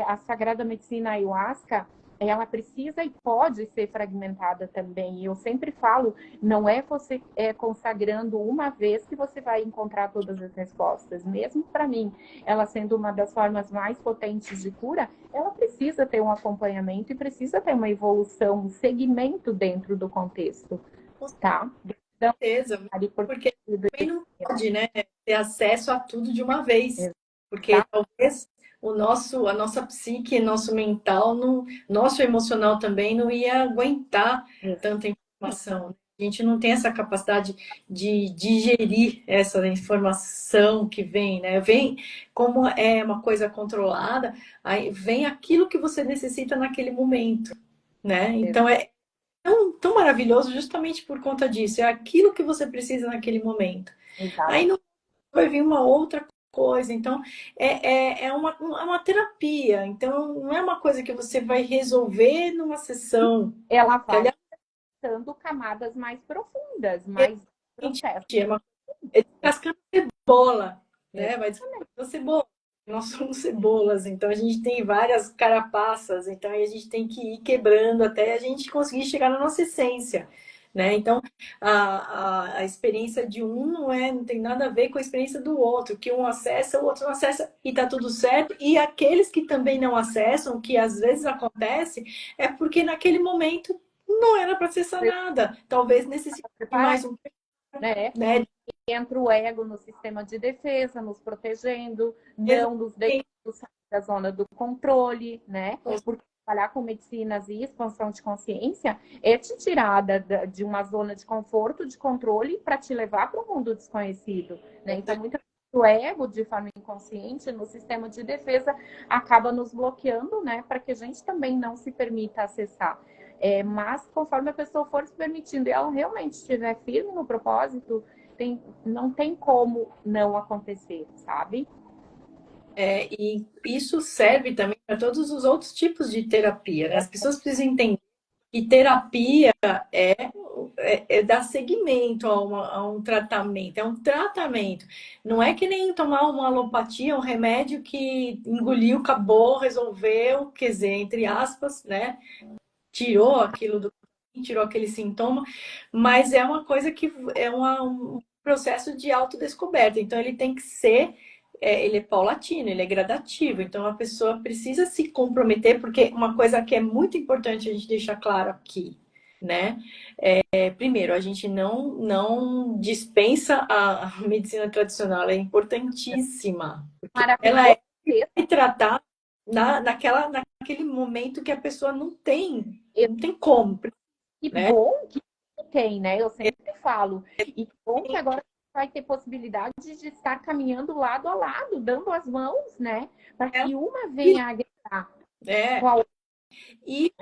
Speaker 2: a Sagrada Medicina Ayahuasca, ela precisa e pode ser fragmentada também. E eu sempre falo, não é você consagrando uma vez que você vai encontrar todas as respostas. Mesmo para mim, ela sendo uma das formas mais potentes de cura, ela precisa ter um acompanhamento e precisa ter uma evolução, um segmento dentro do contexto,
Speaker 1: Com
Speaker 2: tá? Então,
Speaker 1: certeza, porque também não pode, né, ter acesso a tudo de uma vez, porque
Speaker 2: tá?
Speaker 1: talvez a nossa psique, nosso mental, nosso emocional também não ia aguentar tanta informação. A gente não tem essa capacidade de digerir essa informação que vem, né? Vem como é uma coisa controlada, aí vem aquilo que você necessita naquele momento, né? Então é tão maravilhoso justamente por conta disso. É aquilo que você precisa naquele momento.
Speaker 2: Exato.
Speaker 1: Aí não vai vir uma outra coisa. Então, é uma terapia. Então, não é uma coisa que você vai resolver numa sessão.
Speaker 2: Ela
Speaker 1: Que,
Speaker 2: vai
Speaker 1: aliás,
Speaker 2: dando camadas mais profundas, mais processos.
Speaker 1: é descascando cebola, né? Vai descascando cebola. Nós somos cebolas, então a gente tem várias carapaças, então a gente tem que ir quebrando até a gente conseguir chegar na nossa essência, né? Então a experiência de um não tem nada a ver com a experiência do outro, que um acessa, o outro não acessa e tá tudo certo. E aqueles que também não acessam, que às vezes acontece, é porque naquele momento não era para acessar nada, talvez necessite de mais um,
Speaker 2: né?
Speaker 1: né?
Speaker 2: Entra o ego no sistema de defesa, nos protegendo, não nos deixando sair da zona do controle, né? Porque trabalhar com medicinas e expansão de consciência é te tirar de uma zona de conforto, de controle, para te levar para o mundo desconhecido, né? Então, muitas vezes o ego, de forma inconsciente, no sistema de defesa, acaba nos bloqueando, né? Para que a gente também não se permita acessar. Mas conforme a pessoa for se permitindo e ela realmente estiver firme no propósito, não tem como não acontecer, sabe?
Speaker 1: E isso serve também para todos os outros tipos de terapia, né? As pessoas precisam entender que terapia é dar seguimento a um tratamento, é um tratamento. Não é que nem tomar uma alopatia, um remédio que engoliu, acabou, resolveu, quer dizer, entre aspas, né? Tirou tirou aquele sintoma, mas é uma coisa que um processo de autodescoberta. Então ele tem que ser ele é paulatino, ele é gradativo. Então a pessoa precisa se comprometer, porque uma coisa que é muito importante a gente deixar claro aqui, né? Primeiro, a gente não dispensa a medicina tradicional, ela é importantíssima, porque ela
Speaker 2: Maravilhoso.
Speaker 1: é tratar naquele momento que a pessoa não tem como,
Speaker 2: Que
Speaker 1: né?
Speaker 2: bom que tem, né? Eu sempre falo. E que bom que agora vai ter possibilidade de estar caminhando lado a lado, dando as mãos, né? Para que uma venha agregar
Speaker 1: É,
Speaker 2: com a outra.
Speaker 1: e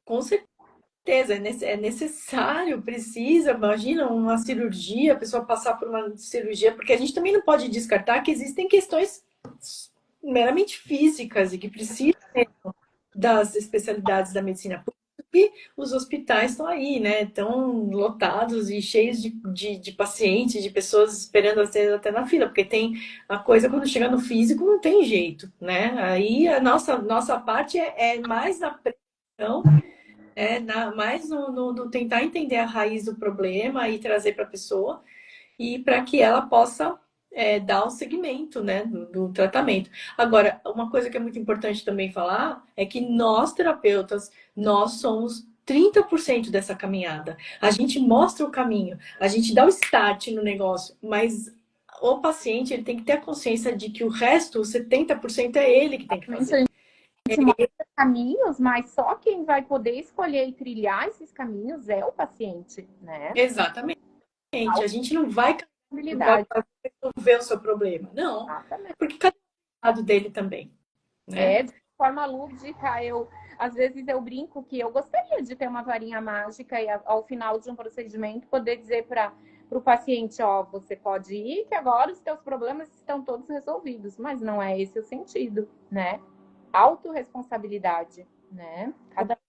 Speaker 1: com certeza é necessário, precisa, imagina uma cirurgia, a pessoa passar por uma cirurgia, porque a gente também não pode descartar que existem questões meramente físicas e que precisam das especialidades da medicina. Por isso que os hospitais estão aí, né? Estão lotados e cheios de pacientes, de pessoas esperando às vezes até na fila, porque tem a coisa quando chega no físico não tem jeito, né? Aí a nossa parte é mais na prevenção, mais no tentar entender a raiz do problema e trazer para a pessoa e para que ela possa dar o segmento, né, do tratamento. Agora, uma coisa que é muito importante também falar é que nós, terapeutas, nós somos 30% dessa caminhada. A gente mostra o caminho, a gente dá o start no negócio, mas o paciente ele tem que ter a consciência de que o resto, os 70%, é ele que tem que
Speaker 2: Realmente a
Speaker 1: fazer.
Speaker 2: gente mostra caminhos, mas só quem vai poder escolher e trilhar esses caminhos é o paciente, né?
Speaker 1: Exatamente. A gente não vai
Speaker 2: Habilidade.
Speaker 1: resolver o seu problema. Não,
Speaker 2: Exatamente.
Speaker 1: porque cada um lado dele também, né?
Speaker 2: De forma lúdica, às vezes eu brinco que eu gostaria de ter uma varinha mágica e ao final de um procedimento poder dizer para o paciente, ó, você pode ir, que agora os teus problemas estão todos resolvidos, mas não é esse o sentido, né? Autorresponsabilidade. né?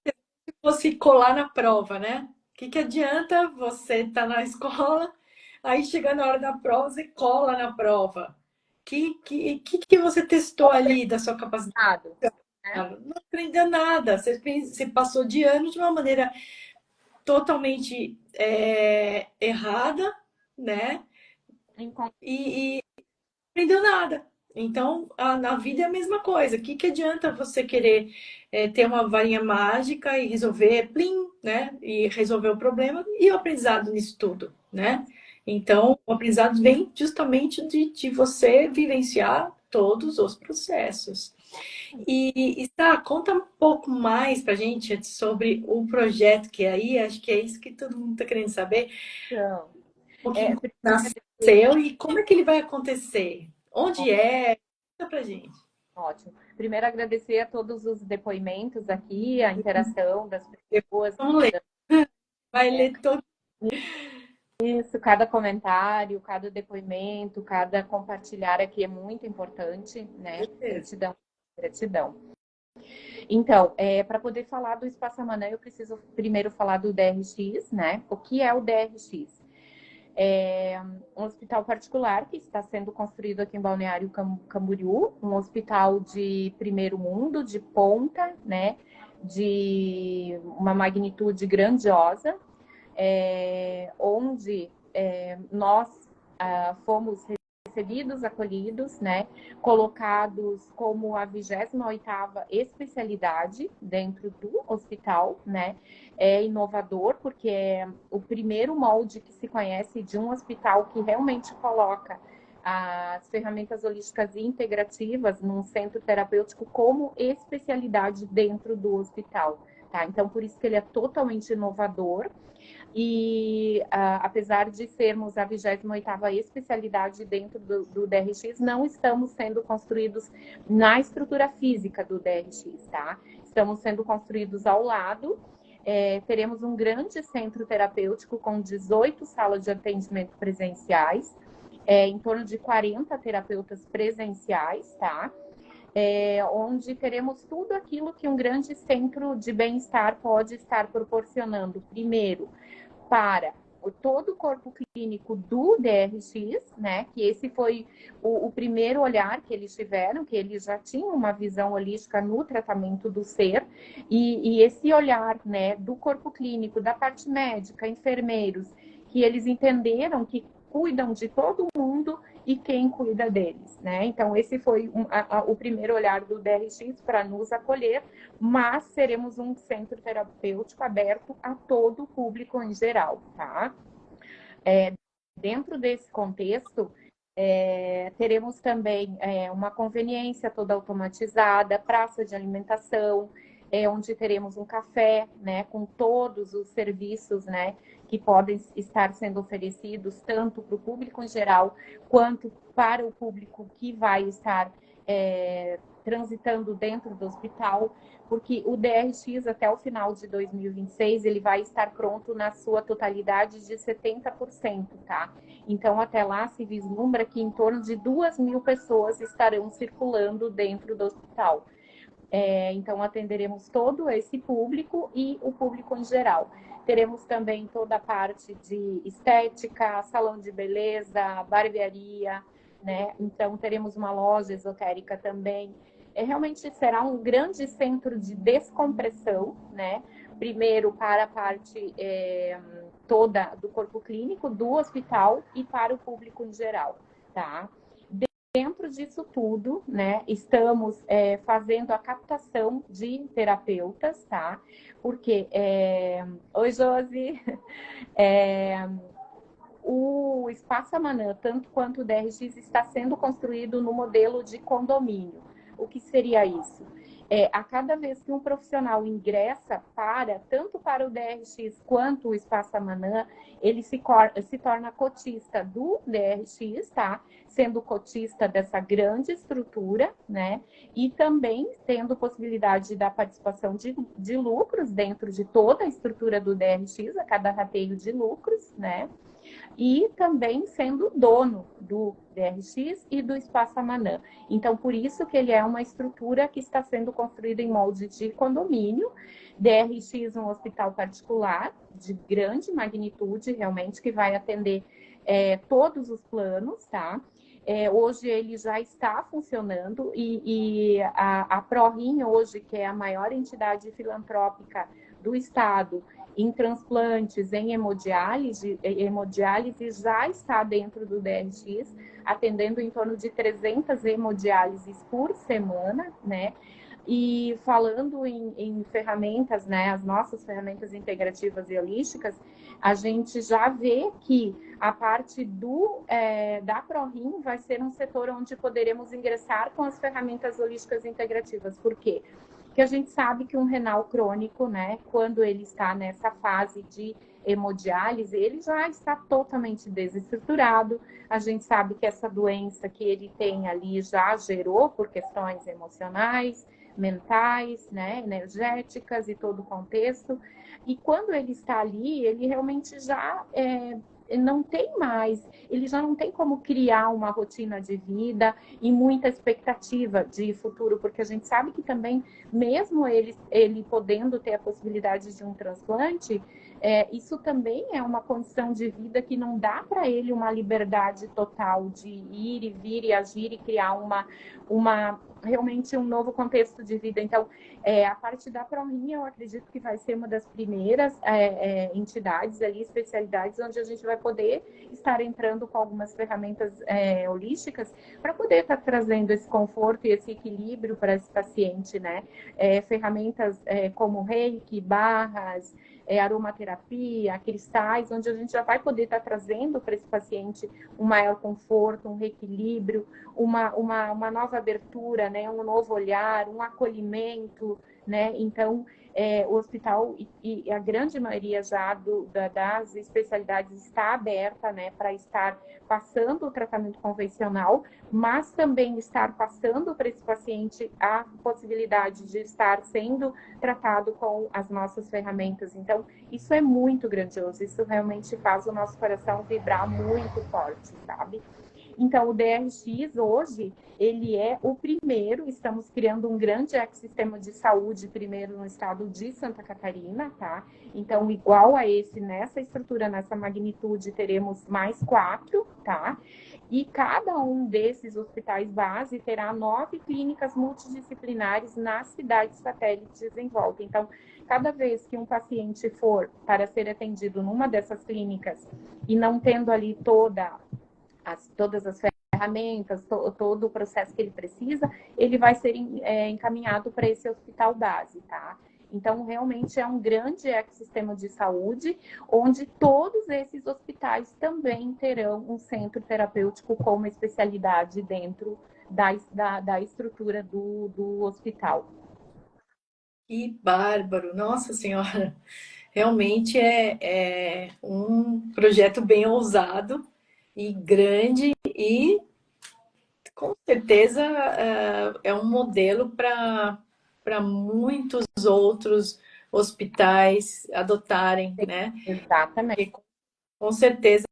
Speaker 1: Se fosse colar na prova, né? O que adianta você estar na escola, aí chega na hora da prova, você cola na prova? Que você testou ali da sua capacidade?
Speaker 2: Né?
Speaker 1: Não aprendeu nada. Você passou de ano de uma maneira totalmente errada, né? E aprendeu nada. Então, na vida é a mesma coisa. Que adianta você querer ter uma varinha mágica e resolver, plim, né? E resolver o problema e o aprendizado nisso tudo, né? Então, o aprendizado vem justamente de você vivenciar todos os processos. E tá, conta um pouco mais pra gente sobre o projeto que é aí, acho que é isso que todo mundo tá querendo saber.
Speaker 2: Então,
Speaker 1: Um pouquinho como
Speaker 2: agradecer.
Speaker 1: nasceu e como é que ele vai acontecer? Onde é? Conta pra gente.
Speaker 2: Ótimo. Primeiro, agradecer a todos os depoimentos aqui, a interação das pessoas.
Speaker 1: Vamos ler. Vai ler todo.
Speaker 2: Isso, cada comentário, cada depoimento, cada compartilhar aqui é muito importante, né? Gratidão, gratidão. Então, para poder falar do Espaço Amanã, eu preciso primeiro falar do DRX, né? O que é o DRX? É um hospital particular que está sendo construído aqui em Balneário Camboriú, um hospital de primeiro mundo, de ponta, né? De uma magnitude grandiosa, onde nós fomos recebidos, acolhidos, né, colocados como a 28ª especialidade dentro do hospital, né, é inovador porque é o primeiro molde que se conhece de um hospital que realmente coloca as ferramentas holísticas e integrativas num centro terapêutico como especialidade dentro do hospital, tá? Então, por isso que ele é totalmente inovador. E apesar de sermos a 28ª especialidade dentro do DRX, não estamos sendo construídos na estrutura física do DRX, tá? Estamos sendo construídos ao lado. Teremos um grande centro terapêutico com 18 salas de atendimento presenciais, em torno de 40 terapeutas presenciais, tá? Onde teremos tudo aquilo que um grande centro de bem-estar pode estar proporcionando. Primeiro, para todo o corpo clínico do DRX, né? Que esse foi o primeiro olhar que eles tiveram, que eles já tinham uma visão holística no tratamento do ser, e esse olhar, né, do corpo clínico, da parte médica, enfermeiros, que eles entenderam que cuidam de todo mundo e quem cuida deles, né? Então, esse foi o primeiro olhar do DRX para nos acolher, mas seremos um centro terapêutico aberto a todo o público em geral, tá? Dentro desse contexto, teremos também uma conveniência toda automatizada, praça de alimentação, onde teremos um café, né, com todos os serviços, né, que podem estar sendo oferecidos tanto para o público em geral quanto para o público que vai estar transitando dentro do hospital, porque o DRX até o final de 2026 ele vai estar pronto na sua totalidade de 70%, tá? Então até lá se vislumbra que em torno de 2.000 pessoas estarão circulando dentro do hospital. Então atenderemos todo esse público e o público em geral. Teremos também toda a parte de estética, salão de beleza, barbearia, né? Então teremos uma loja esotérica também. Realmente será um grande centro de descompressão, né? Primeiro para a parte toda do corpo clínico, do hospital e para o público em geral, tá? Dentro disso tudo, né, estamos fazendo a captação de terapeutas, tá? Porque, oi, Josi, o Espaço Amanã, tanto quanto o DRX, está sendo construído no modelo de condomínio. O que seria isso? A cada vez que um profissional ingressa tanto para o DRX quanto o Espaço Amanã, ele se torna cotista do DRX, tá? Sendo cotista dessa grande estrutura, né? E também tendo possibilidade da participação de lucros dentro de toda a estrutura do DRX, a cada rateio de lucros, né? e também sendo dono do DRX e do Espaço Amanã. Então, por isso que ele é uma estrutura que está sendo construída em molde de condomínio. DRX, um hospital particular de grande magnitude, realmente, que vai atender todos os planos, tá? Hoje ele já está funcionando e a ProRim hoje, que é a maior entidade filantrópica do Estado em transplantes, em hemodiálise já está dentro do DRX, atendendo em torno de 300 hemodiálises por semana, né? E falando em ferramentas, né, as nossas ferramentas integrativas e holísticas, a gente já vê que a parte da ProRim vai ser um setor onde poderemos ingressar com as ferramentas holísticas integrativas. Por quê? Porque a gente sabe que um renal crônico, né, quando ele está nessa fase de hemodiálise, ele já está totalmente desestruturado. A gente sabe que essa doença que ele tem ali já gerou por questões emocionais, mentais, né, energéticas e todo o contexto. E quando ele está ali, ele realmente já não tem mais, ele já não tem como criar uma rotina de vida e muita expectativa de futuro, porque a gente sabe que também, mesmo ele podendo ter a possibilidade de um transplante, isso também é uma condição de vida que não dá para ele uma liberdade total de ir e vir e agir e criar realmente um novo contexto de vida. Então, a parte da ProRim, eu acredito que vai ser uma das primeiras entidades ali, especialidades, onde a gente vai poder estar entrando com algumas ferramentas holísticas para poder estar trazendo esse conforto e esse equilíbrio para esse paciente, né? Ferramentas como reiki, barras, aromaterapia, cristais, onde a gente já vai poder estar trazendo para esse paciente um maior conforto, um reequilíbrio, uma nova abertura, né? Um novo olhar, um acolhimento, né? Então, o hospital e a grande maioria já das especialidades está aberta, né, para estar passando o tratamento convencional, mas também estar passando para esse paciente a possibilidade de estar sendo tratado com as nossas ferramentas. Então, isso é muito grandioso, isso realmente faz o nosso coração vibrar muito forte, sabe? Então, o DRX hoje, ele é o primeiro, estamos criando um grande ecossistema de saúde, primeiro no estado de Santa Catarina, tá? Então, igual a esse, nessa estrutura, nessa magnitude, teremos mais 4, tá? E cada um desses hospitais base terá 9 clínicas multidisciplinares nas cidades satélites em volta. Então, cada vez que um paciente for para ser atendido numa dessas clínicas e não tendo ali todas as ferramentas, todo o processo que ele precisa, ele vai ser encaminhado para esse hospital base, tá? Então, realmente é um grande ecossistema de saúde, onde todos esses hospitais também terão um centro terapêutico como especialidade dentro da estrutura do hospital.
Speaker 1: Que bárbaro! Nossa Senhora! Realmente é um projeto bem ousado e grande e com certeza é um modelo para muitos outros hospitais adotarem, né?
Speaker 2: Exatamente.
Speaker 1: E com certeza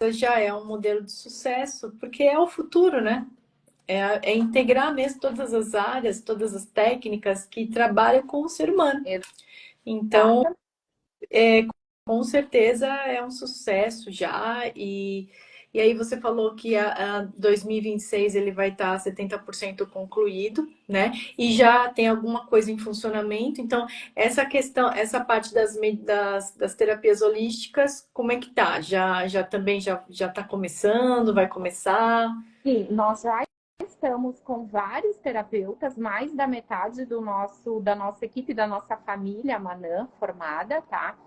Speaker 1: já é um modelo de sucesso, porque é o futuro, né? É integrar mesmo todas as áreas, todas as técnicas que trabalham com o ser humano. Então,
Speaker 2: Exatamente.
Speaker 1: com certeza é um sucesso já. E aí você falou que a 2026 ele vai estar 70% concluído, né? E já tem alguma coisa em funcionamento. Então, essa questão, essa parte das terapias holísticas, como é que tá? Já também já está começando, vai começar?
Speaker 2: Sim, nós já estamos com vários terapeutas, mais da metade da nossa equipe, da nossa família Manã formada, tá?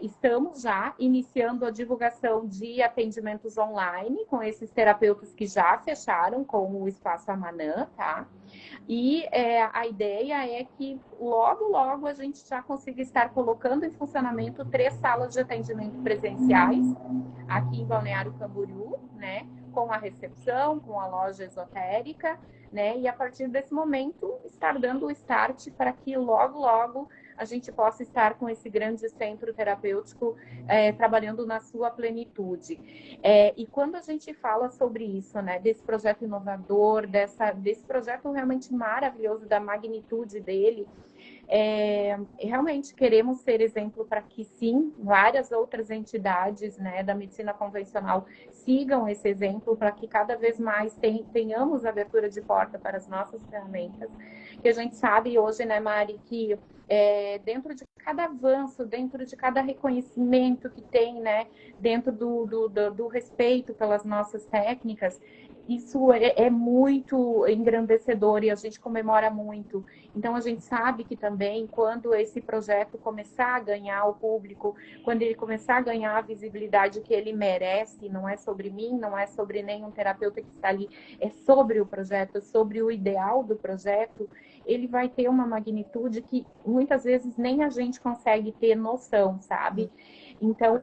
Speaker 2: Estamos já iniciando a divulgação de atendimentos online com esses terapeutas que já fecharam com o Espaço Amanã, tá? E a ideia é que logo, logo a gente já consiga estar colocando em funcionamento 3 salas de atendimento presenciais aqui em Balneário Camboriú, né? Com a recepção, com a loja esotérica, né? E a partir desse momento estar dando o start para que logo, logo a gente possa estar com esse grande centro terapêutico trabalhando na sua plenitude. E quando a gente fala sobre isso, né, desse projeto inovador, desse projeto realmente maravilhoso, da magnitude dele, realmente queremos ser exemplo para que, sim, várias outras entidades, né, da medicina convencional sigam esse exemplo, para que cada vez mais tenhamos abertura de porta para as nossas ferramentas. Que a gente sabe hoje, né, Mari, que dentro de cada avanço, dentro de cada reconhecimento que tem, né, dentro do respeito pelas nossas técnicas, isso é muito engrandecedor e a gente comemora muito. Então, a gente sabe que também, quando esse projeto começar a ganhar o público, quando ele começar a ganhar a visibilidade que ele merece, não é sobre mim, não é sobre nenhum terapeuta que está ali, é sobre o projeto, é sobre o ideal do projeto, ele vai ter uma magnitude que muitas vezes nem a gente consegue ter noção, sabe? Então,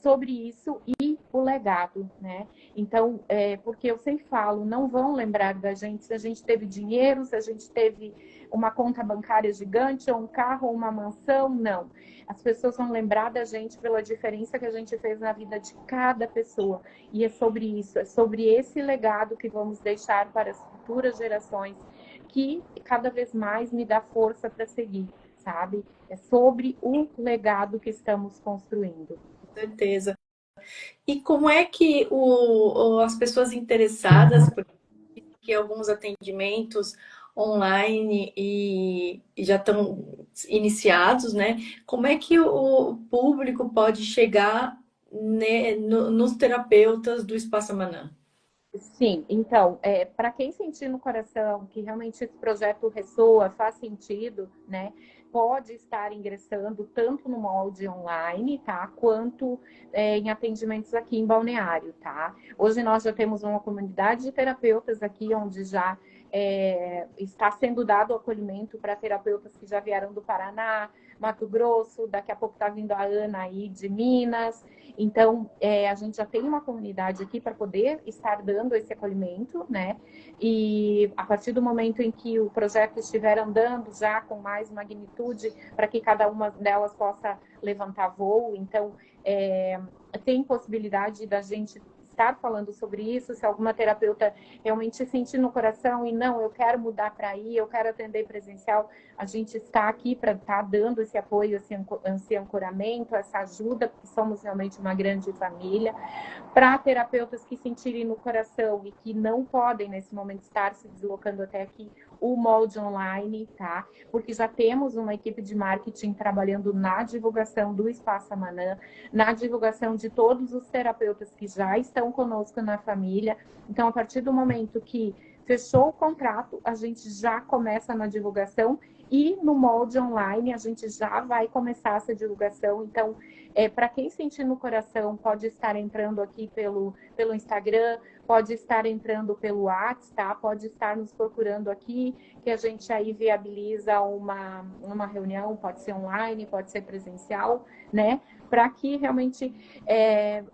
Speaker 2: sobre isso e o legado, né? Então, porque eu sempre falo, não vão lembrar da gente se a gente teve dinheiro, se a gente teve uma conta bancária gigante, ou um carro, ou uma mansão, não. As pessoas vão lembrar da gente pela diferença que a gente fez na vida de cada pessoa. E é sobre isso, é sobre esse legado que vamos deixar para as futuras gerações, que cada vez mais me dá força para seguir, sabe? É sobre o legado que estamos construindo.
Speaker 1: Com certeza. E como é que as pessoas interessadas, porque alguns atendimentos online e já estão iniciados, né? Como é que o público pode chegar, né, nos terapeutas do Espaço Amanã?
Speaker 2: Sim, então, para quem sentir no coração que realmente esse projeto ressoa, faz sentido, né? Pode estar ingressando tanto no molde online, tá? Quanto em atendimentos aqui em Balneário, tá? Hoje nós já temos uma comunidade de terapeutas aqui, onde já está sendo dado acolhimento para terapeutas que já vieram do Paraná, Mato Grosso, daqui a pouco está vindo a Ana aí de Minas. Então, a gente já tem uma comunidade aqui para poder estar dando esse acolhimento, né? E a partir do momento em que o projeto estiver andando já com mais magnitude, para que cada uma delas possa levantar voo, então tem possibilidade da gente estar falando sobre isso, se alguma terapeuta realmente sentir no coração e não, eu quero mudar para aí, eu quero atender presencial, a gente está aqui para estar dando esse apoio, esse ancoramento, essa ajuda, porque somos realmente uma grande família. Para terapeutas que sentirem no coração e que não podem, nesse momento, estar se deslocando até aqui, o molde online, tá? Porque já temos uma equipe de marketing trabalhando na divulgação do Espaço Amanã, na divulgação de todos os terapeutas que já estão conosco na família. Então, a partir do momento que fechou o contrato, a gente já começa na divulgação e no molde online a gente já vai começar essa divulgação. Então, para quem sentir no coração, pode estar entrando aqui pelo Instagram, pode estar entrando pelo WhatsApp, tá? Pode estar nos procurando aqui, que a gente aí viabiliza uma reunião, pode ser online, pode ser presencial, né? Para que realmente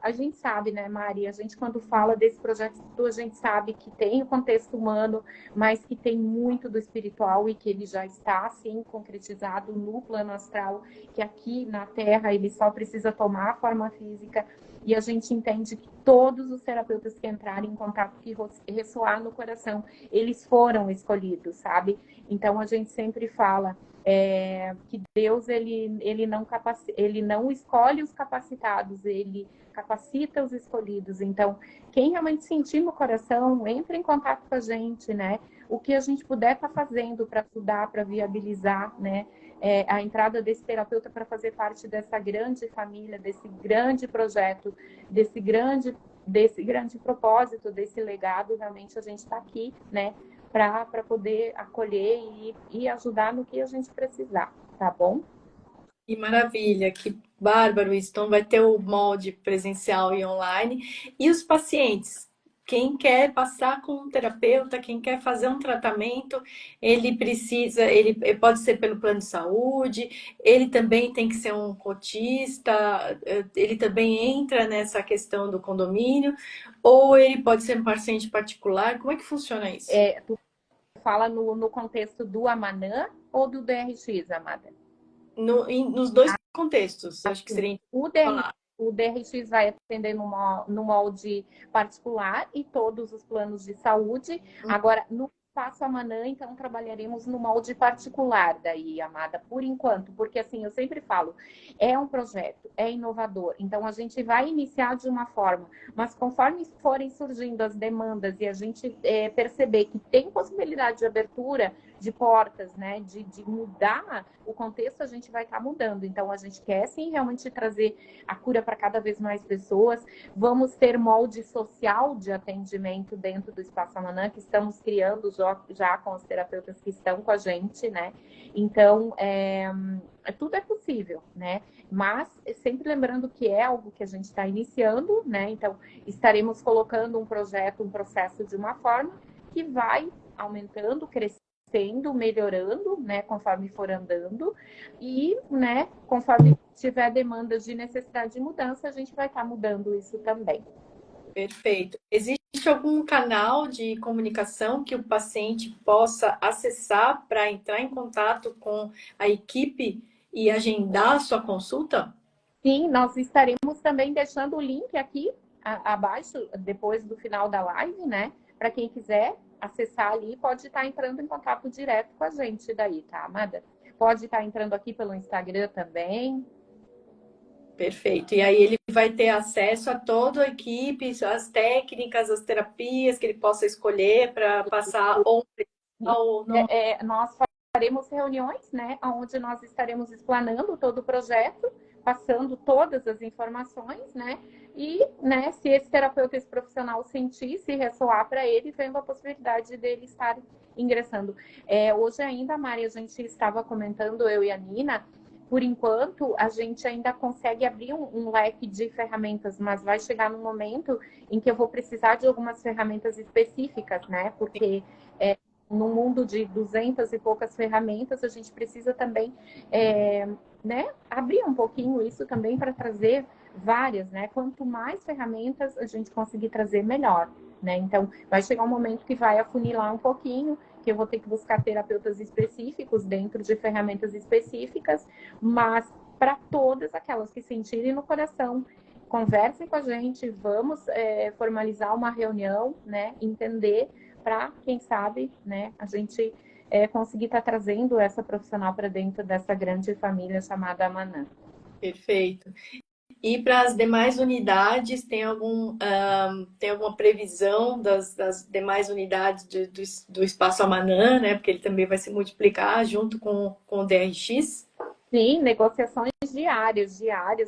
Speaker 2: a gente sabe, né, Mari? A gente, quando fala desse projeto, a gente sabe que tem o contexto humano, mas que tem muito do espiritual e que ele já está, assim, concretizado no plano astral, que aqui na Terra ele só precisa tomar a forma física. E a gente entende que todos os terapeutas que entrarem em contato, que ressoar no coração, eles foram escolhidos, sabe? Então a gente sempre fala que Deus ele não escolhe os capacitados, ele capacita os escolhidos. Então, quem realmente sentir no coração, entre em contato com a gente, né? O que a gente puder estar fazendo para ajudar, para viabilizar, né? A entrada desse terapeuta para fazer parte dessa grande família, desse grande projeto, desse grande propósito, desse legado, realmente a gente está aqui, né? Para poder acolher e ajudar no que a gente precisar, tá bom?
Speaker 1: Que maravilha, que bárbaro isso. Então vai ter o molde presencial e online. E os pacientes? Quem quer passar com um terapeuta, quem quer fazer um tratamento, ele precisa, ele pode ser pelo plano de saúde, ele também tem que ser um cotista, ele também entra nessa questão do condomínio, ou ele pode ser um paciente particular. Como é que funciona isso?
Speaker 2: Tu fala no contexto do Amanã ou do DRX, Amada?
Speaker 1: Nos dois contextos, acho que seria
Speaker 2: O
Speaker 1: falar.
Speaker 2: O DRX vai atender no molde particular e todos os planos de saúde. Agora, no Espaço Amanã, então, trabalharemos no molde particular daí, Amada, por enquanto, porque assim, eu sempre falo, é um projeto, é inovador, então a gente vai iniciar de uma forma, mas conforme forem surgindo as demandas e a gente perceber que tem possibilidade de abertura de portas, né, de mudar o contexto, a gente vai estar mudando. Então, a gente quer sim realmente trazer a cura para cada vez mais pessoas. Vamos ter molde social de atendimento dentro do Espaço Amanã, que estamos criando já com os terapeutas que estão com a gente, né? Então, tudo é possível, né? Mas sempre lembrando que é algo que a gente está iniciando, né? Então, estaremos colocando um projeto, um processo de uma forma que vai aumentando, crescendo, melhorando, né, conforme for andando e, né, conforme tiver demandas de necessidade de mudança, a gente vai estar mudando isso também.
Speaker 1: Perfeito. Existe algum canal de comunicação que o paciente possa acessar para entrar em contato com a equipe e agendar a sua consulta?
Speaker 2: Sim, nós estaremos também deixando o link aqui abaixo, depois do final da live, né? Para quem quiser acessar ali, pode estar entrando em contato direto com a gente daí, tá, Amada? Pode estar entrando aqui pelo Instagram também.
Speaker 1: Perfeito. E aí ele vai ter acesso a toda a equipe, as técnicas, as terapias que ele possa escolher para passar ou não.
Speaker 2: Nós faremos reuniões, né, onde nós estaremos explanando todo o projeto, passando todas as informações, né, e, né, se esse terapeuta, esse profissional sentir, se ressoar para ele, vendo a possibilidade dele estar ingressando. Hoje ainda, Mari, a gente estava comentando, eu e a Nina, por enquanto, a gente ainda consegue abrir um leque de ferramentas, mas vai chegar num momento em que eu vou precisar de algumas ferramentas específicas, né? Porque no mundo de 200 e poucas ferramentas, a gente precisa também né, abrir um pouquinho isso também para trazer várias, né? Quanto mais ferramentas a gente conseguir trazer, melhor, né? Então, vai chegar um momento que vai afunilar um pouquinho, que eu vou ter que buscar terapeutas específicos dentro de ferramentas específicas, mas para todas aquelas que sentirem no coração, conversem com a gente, vamos formalizar uma reunião, né? Entender para, quem sabe, né, a gente conseguir estar trazendo essa profissional para dentro dessa grande família chamada Amanã.
Speaker 1: Perfeito. E para as demais unidades, tem alguma previsão das demais unidades do Espaço Amanã, né? Porque ele também vai se multiplicar junto com o DRX?
Speaker 2: Sim, negociações diárias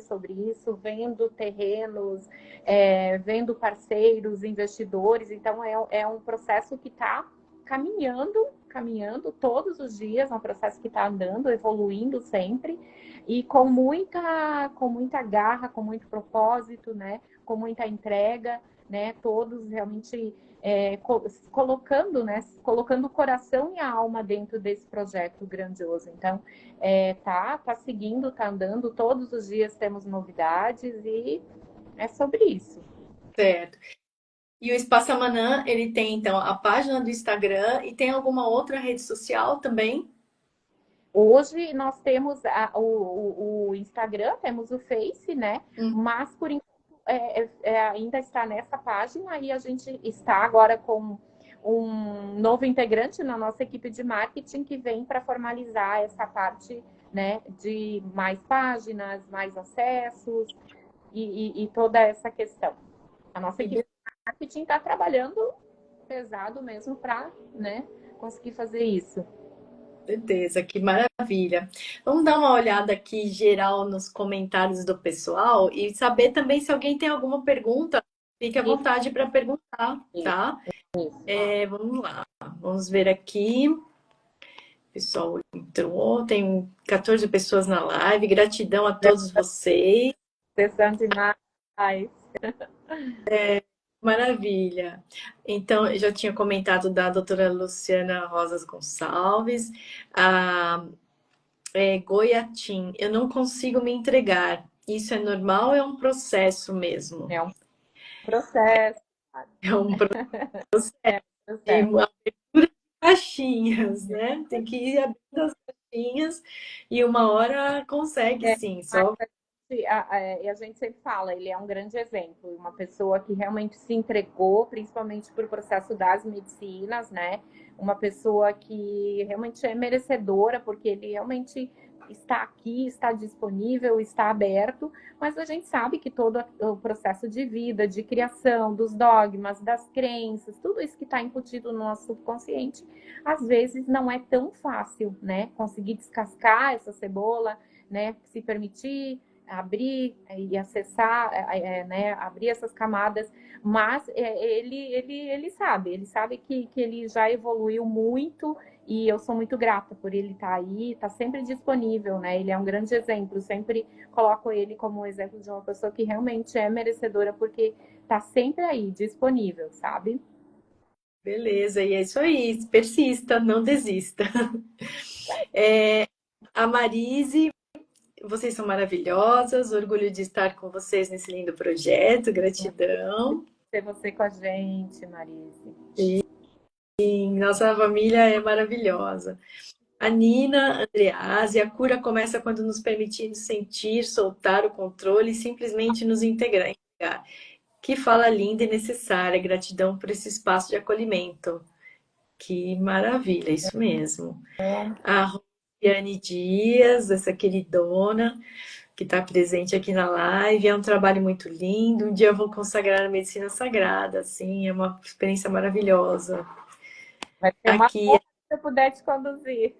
Speaker 2: sobre isso, vendo terrenos, vendo parceiros, investidores. Então, é um processo que está caminhando todos os dias, é um processo que está andando, evoluindo sempre, e com muita garra, com muito propósito, né? Com muita entrega, né? Todos realmente colocando, né? Colocando o coração e a alma dentro desse projeto grandioso. Então, tá seguindo, tá andando, todos os dias temos novidades e é sobre isso.
Speaker 1: Certo. E o Espaço Amanã, ele tem, então, a página do Instagram e tem alguma outra rede social também?
Speaker 2: Hoje nós temos o Instagram, temos o Face, né? Mas por enquanto ainda está nessa página e a gente está agora com um novo integrante na nossa equipe de marketing que vem para formalizar essa parte, né, de mais páginas, mais acessos e toda essa questão. A nossa equipe de marketing está trabalhando pesado mesmo para, né, conseguir fazer isso.
Speaker 1: Certeza, que maravilha. Vamos dar uma olhada aqui geral nos comentários do pessoal e saber também se alguém tem alguma pergunta, fique à vontade para perguntar, tá? Vamos lá, vamos ver aqui. O pessoal entrou, tem 14 pessoas na live, gratidão a todos vocês.
Speaker 2: Sessão demais.
Speaker 1: Maravilha. Então, eu já tinha comentado da doutora Luciana Rosas Gonçalves, a Goiatim, eu não consigo me entregar. Isso é normal ou é um processo mesmo?
Speaker 2: É um processo.
Speaker 1: É um processo
Speaker 2: É um
Speaker 1: de
Speaker 2: processo.
Speaker 1: abertura de caixinhas, né? Tem que ir abrindo as e uma hora consegue
Speaker 2: É,
Speaker 1: sim,
Speaker 2: mas
Speaker 1: só
Speaker 2: a gente sempre fala, ele é um grande exemplo, uma pessoa que realmente se entregou, principalmente para o processo das medicinas, né? Uma pessoa que realmente é merecedora, porque ele realmente está aqui, está disponível, está aberto, mas a gente sabe que todo o processo de vida, de criação, dos dogmas, das crenças, tudo isso que está incutido no nosso subconsciente, às vezes não é tão fácil, né? Conseguir descascar essa cebola, né? Se permitir abrir e acessar, né, abrir essas camadas, mas ele sabe que ele já evoluiu muito e eu sou muito grata por ele estar aí, está sempre disponível, né? Ele é um grande exemplo, sempre coloco ele como um exemplo de uma pessoa que realmente é merecedora porque está sempre aí, disponível, sabe?
Speaker 1: beleza, e é isso aí, persista, não desista. A Marise, vocês são maravilhosas, orgulho de estar com vocês nesse lindo projeto, gratidão.
Speaker 2: Ter você com a gente, Marise.
Speaker 1: Sim, nossa família é maravilhosa. A Nina Andreasi, a cura começa quando nos permitimos sentir, soltar o controle e simplesmente nos integrar. Que fala linda e necessária, gratidão por esse espaço de acolhimento. Que maravilha, isso mesmo. A Rosiane Dias, essa queridona, que está presente aqui na live, é um trabalho muito lindo. Um dia eu vou consagrar a medicina sagrada, assim, é uma experiência maravilhosa.
Speaker 2: Vai ser uma
Speaker 1: Aqui,
Speaker 2: honra se eu puder te conduzir.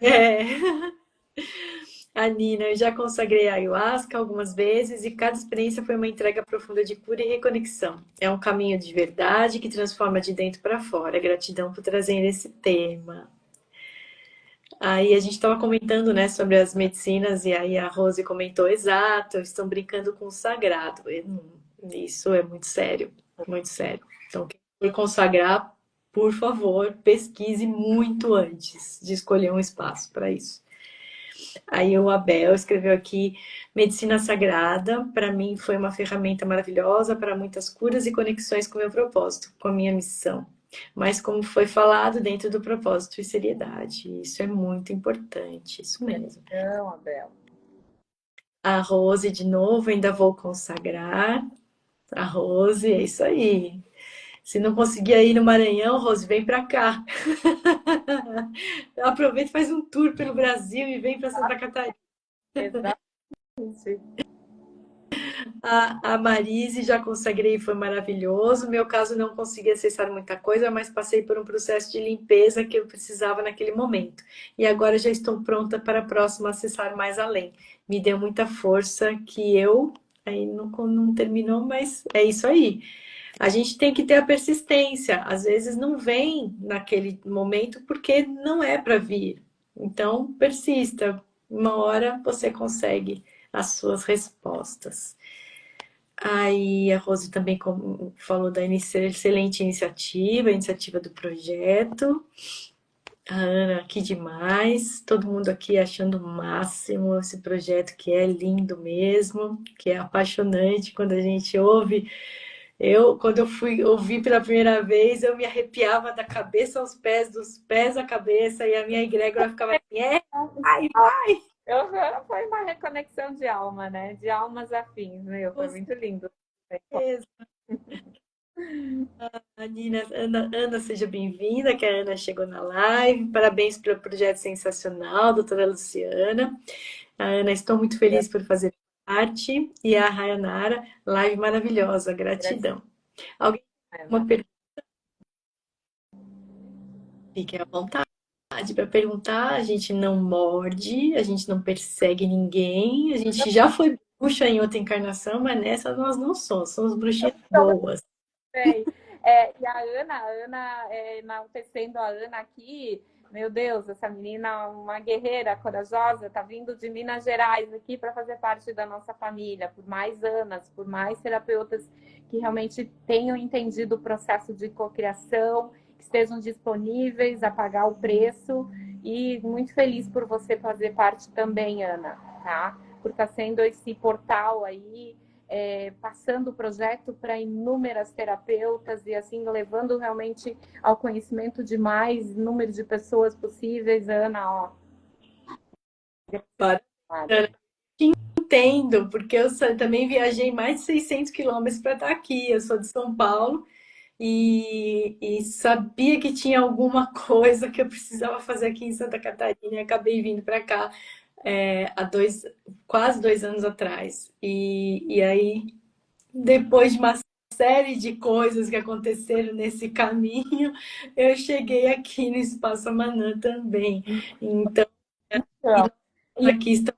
Speaker 1: é, a Nina, eu já consagrei a ayahuasca algumas vezes e cada experiência foi uma entrega profunda de cura e reconexão. É um caminho de verdade que transforma de dentro para fora. Gratidão por trazer esse tema. Aí a gente estava comentando, né, sobre as medicinas e aí a Rose comentou, exato, estão brincando com o sagrado. Isso é muito sério, muito sério. Então, quem for consagrar, por favor, pesquise muito antes de escolher um espaço para isso. Aí o Abel escreveu aqui: Medicina Sagrada, para mim foi uma ferramenta maravilhosa para muitas curas e conexões com o meu propósito, com a minha missão. Mas como foi falado, dentro do propósito e seriedade. Isso é muito importante, isso mesmo.
Speaker 2: Não, Abel.
Speaker 1: A Rose, de novo, ainda vou consagrar. A Rose, é isso aí. Se não conseguir ir no Maranhão, Rose, vem para cá. Aproveita e faz um tour pelo Brasil e vem para Santa Catarina.
Speaker 2: Exatamente.
Speaker 1: A Marise já consagrei e foi maravilhoso. Meu caso não consegui acessar muita coisa, mas passei por um processo de limpeza que eu precisava naquele momento. E agora já estou pronta para a próxima acessar mais além. Me deu muita força que eu. Aí não terminou, mas é isso aí. A gente tem que ter a persistência. Às vezes não vem naquele momento porque não é para vir. Então, persista. Uma hora você consegue as suas respostas. Aí a Rose também falou da excelente iniciativa, a iniciativa do projeto. A Ana, que demais. Todo mundo aqui achando o máximo esse projeto que é lindo mesmo, que é apaixonante quando a gente ouve. Quando eu fui ouvir pela primeira vez, eu me arrepiava da cabeça aos pés, dos pés à cabeça, e a minha egrégora ficava assim, ai, vai!
Speaker 2: Foi uma reconexão de alma, né? De almas afins, meu, foi
Speaker 1: Com
Speaker 2: muito lindo.
Speaker 1: certeza. A Nina, Ana, seja bem-vinda, que a Ana chegou na live. Parabéns pelo projeto sensacional, doutora Luciana. A Ana, estou muito feliz por fazer parte. E a Rayanara, live maravilhosa, gratidão. Alguém tem uma pergunta? Fique à vontade para perguntar. A gente não morde, a gente não persegue ninguém. A gente já foi bruxa em outra encarnação, mas nessa nós não somos bruxinhas boas.
Speaker 2: Sei. E a Ana, enaltecendo a Ana aqui, meu Deus, essa menina, uma guerreira corajosa, tá vindo de Minas Gerais aqui para fazer parte da nossa família, por mais Anas, por mais terapeutas que realmente tenham entendido o processo de cocriação, que estejam disponíveis a pagar o preço, e muito feliz por você fazer parte também, Ana, tá? Por estar sendo esse portal aí, passando o projeto para inúmeras terapeutas e assim levando realmente ao conhecimento de mais número de pessoas possíveis. Ana, ó,
Speaker 1: Para- Entendo, porque eu também viajei mais de 600 quilômetros para estar aqui. Eu sou de São Paulo e sabia que tinha alguma coisa que eu precisava fazer aqui em Santa Catarina e acabei vindo para cá há quase 2 anos atrás. E aí, depois de uma série de coisas que aconteceram nesse caminho, eu cheguei aqui no Espaço Amanã também. Então,
Speaker 2: Então, e,
Speaker 1: aqui estamos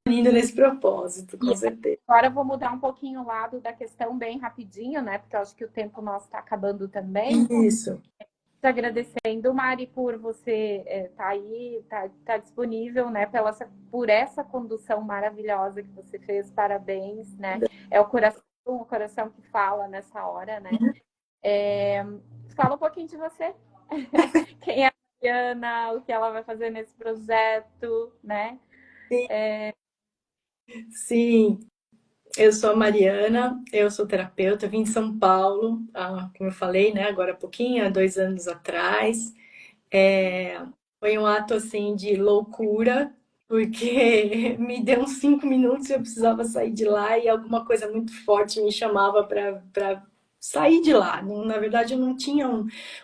Speaker 1: indo nesse propósito, com
Speaker 2: e
Speaker 1: certeza.
Speaker 2: agora eu vou mudar um pouquinho o lado da questão bem rapidinho, né? Porque eu acho que o tempo nosso está acabando também.
Speaker 1: Isso.
Speaker 2: Te agradecendo, Mari, por você estar aí, tá disponível, né, por essa condução maravilhosa que você fez, parabéns, né? É o coração que fala nessa hora, né? Fala um pouquinho de você. Quem é a Mariana, o que ela vai fazer nesse projeto, né?
Speaker 1: Sim, eu sou a Mariana, eu sou terapeuta, vim de São Paulo, como eu falei, né, agora há pouquinho, há 2 anos atrás. Foi um ato assim de loucura, porque me deu uns 5 minutos e eu precisava sair de lá e alguma coisa muito forte me chamava para sair de lá. Na verdade, eu não tinha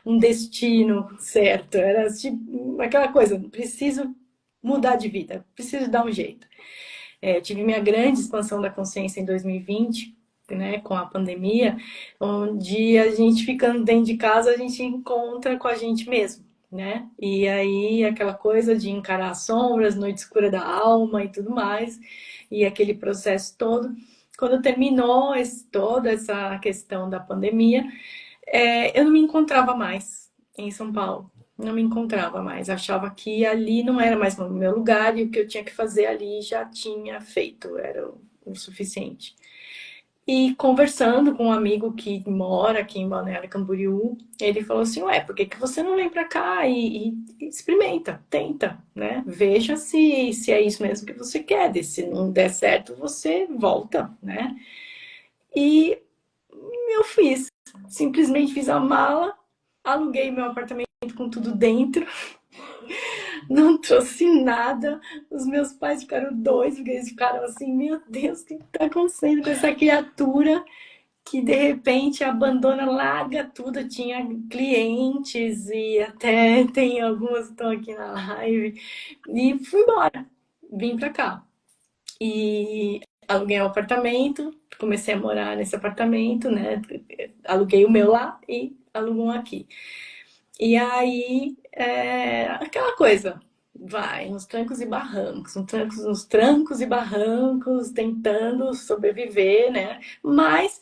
Speaker 1: um destino certo, era tipo aquela coisa, preciso mudar de vida, preciso dar um jeito. Tive minha grande expansão da consciência em 2020, né, com a pandemia, onde a gente ficando dentro de casa, a gente encontra com a gente mesmo, né? E aí aquela coisa de encarar as sombras, noite escura da alma e tudo mais, e aquele processo todo. Quando terminou toda essa questão da pandemia, eu não me encontrava mais em São Paulo. Não me encontrava mais. Achava que ali não era mais o meu lugar e o que eu tinha que fazer ali já tinha feito, era o suficiente. E conversando com um amigo que mora aqui em Balneário Camboriú, ele falou assim: Ué, por que que você não vem para cá e experimenta, tenta, né? Veja se é isso mesmo que você quer. E se não der certo, você volta, né? E eu fiz. Simplesmente fiz a mala, aluguei meu apartamento com tudo dentro, não trouxe nada. Os meus pais ficaram doidos, porque eles ficaram assim: Meu Deus, o que está acontecendo com essa criatura que de repente abandona, larga tudo? Eu tinha clientes e até tem algumas que estão aqui na live. E fui embora, vim para cá. E aluguei um apartamento, comecei a morar nesse apartamento, né? Aluguei o meu lá e aluguei um aqui. E aí, aquela coisa, vai nos trancos e barrancos, nos trancos e barrancos, tentando sobreviver, né? Mas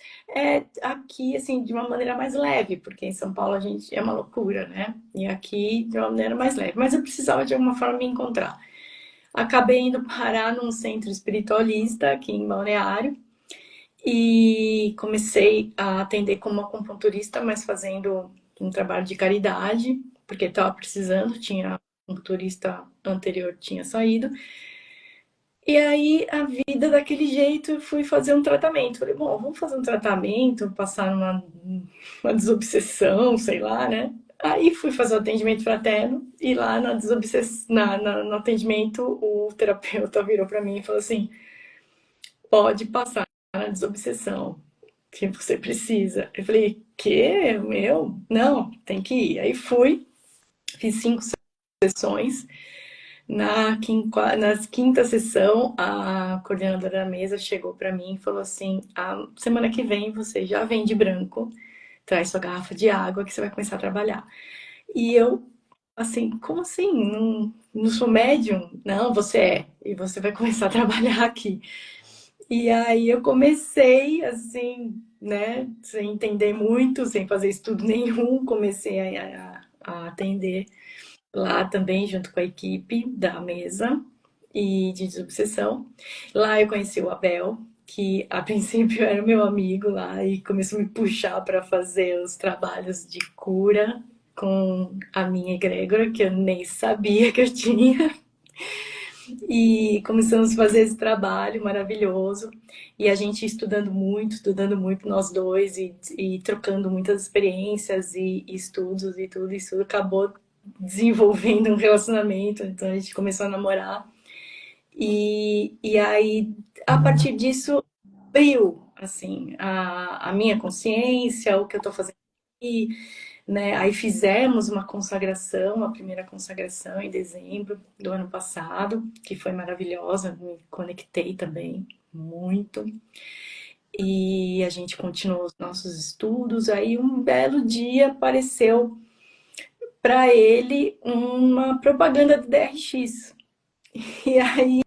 Speaker 1: aqui, assim, de uma maneira mais leve, porque em São Paulo a gente é uma loucura, né? E aqui de uma maneira mais leve. Mas eu precisava de alguma forma me encontrar. Acabei indo parar num centro espiritualista aqui em Balneário e comecei a atender como acupunturista, mas fazendo um trabalho de caridade, porque estava precisando, tinha um acupunturista anterior tinha saído. E aí a vida daquele jeito, eu fui fazer um tratamento. Falei, bom, vamos fazer um tratamento, passar uma desobsessão, sei lá, né? Aí fui fazer o atendimento fraterno e lá no atendimento o terapeuta virou para mim e falou assim: pode passar na desobsessão, que você precisa. Eu falei: que? Meu? Não, tem que ir. Aí fui, fiz 5 sessões. Na quinta sessão, a coordenadora da mesa chegou para mim e falou assim: a semana que vem você já vem de branco, traz sua garrafa de água que você vai começar a trabalhar. E eu, assim, como assim? Não sou médium? Não, você é. E você vai começar a trabalhar aqui. E aí eu comecei, assim, né, sem entender muito, sem fazer estudo nenhum, comecei a atender lá também, junto com a equipe da mesa e de desobsessão. Lá eu conheci o Abel, que a princípio era meu amigo lá e começou a me puxar para fazer os trabalhos de cura com a minha egrégora, que eu nem sabia que eu tinha. E começamos a fazer esse trabalho maravilhoso. E a gente estudando muito, nós dois, e trocando muitas experiências e estudos e tudo. Isso acabou desenvolvendo um relacionamento. Então a gente começou a namorar. E aí, a partir disso, abriu, assim, a minha consciência, o que eu estou fazendo aqui, né? Aí fizemos uma consagração, a primeira consagração em dezembro do ano passado, que foi maravilhosa, me conectei também muito. E a gente continuou os nossos estudos. Aí um belo dia apareceu para ele uma propaganda do DRX. E aí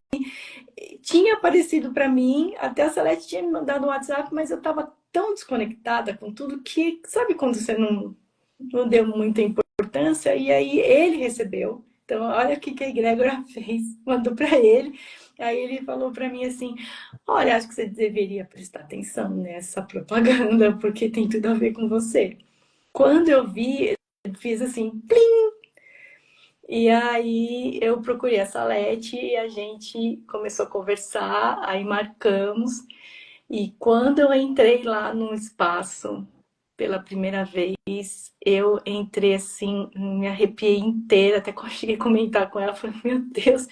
Speaker 1: tinha aparecido para mim, até a Salete tinha me mandado um WhatsApp, mas eu estava tão desconectada com tudo que, sabe quando você não deu muita importância? E aí ele recebeu. Então, olha o que a egrégora fez, mandou para ele. Aí ele falou para mim assim: olha, acho que você deveria prestar atenção nessa propaganda, porque tem tudo a ver com você. Quando eu vi, eu fiz assim, plim! E aí eu procurei a Salete e a gente começou a conversar, aí marcamos. E quando eu entrei lá no espaço pela primeira vez, eu entrei assim, me arrepiei inteira, até cheguei a comentar com ela, falei, meu Deus,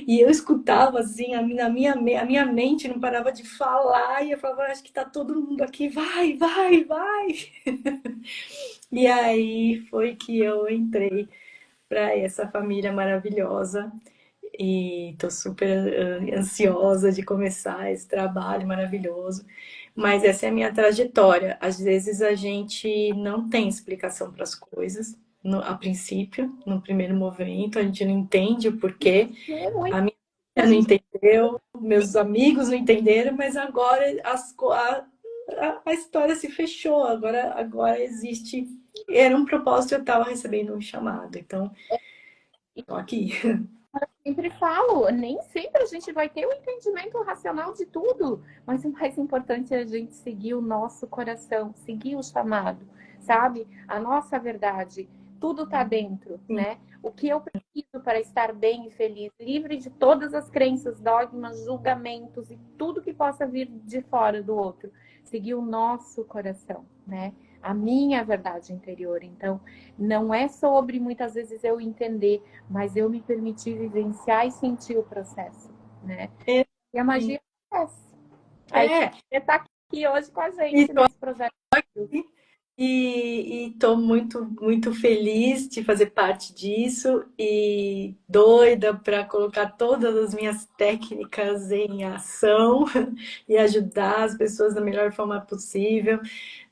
Speaker 1: e eu escutava assim, a minha mente não parava de falar, e eu falava, acho que tá todo mundo aqui, vai, vai, vai. E aí foi que eu entrei para essa família maravilhosa e estou super ansiosa de começar esse trabalho maravilhoso. Mas essa é a minha trajetória. Às vezes a gente não tem explicação para as coisas, a princípio, no primeiro momento, a gente não entende o porquê.
Speaker 2: É muito
Speaker 1: A minha
Speaker 2: que a
Speaker 1: filha não
Speaker 2: gente
Speaker 1: entendeu, meus amigos não entenderam, mas agora a história se fechou. Agora existe. Era um propósito, eu estava recebendo um chamado. Então, estou aqui.
Speaker 2: sempre falo, nem sempre a gente vai ter o entendimento racional de tudo, mas o mais importante é a gente seguir o nosso coração, seguir o chamado, sabe? A nossa verdade, tudo está dentro, né? O que eu preciso para estar bem e feliz, livre de todas as crenças, dogmas, julgamentos e tudo que possa vir de fora do outro. Seguir o nosso coração, né? A minha verdade interior. Então, não é sobre muitas vezes eu entender, mas eu me permiti vivenciar e sentir o processo, né?
Speaker 1: É,
Speaker 2: E a magia acontece. Aí
Speaker 1: é,
Speaker 2: você está aqui hoje com a
Speaker 1: e
Speaker 2: gente
Speaker 1: tô
Speaker 2: nesse projeto.
Speaker 1: aqui e tô muito feliz de fazer parte disso e doida para colocar todas as minhas técnicas em ação e ajudar as pessoas da melhor forma possível,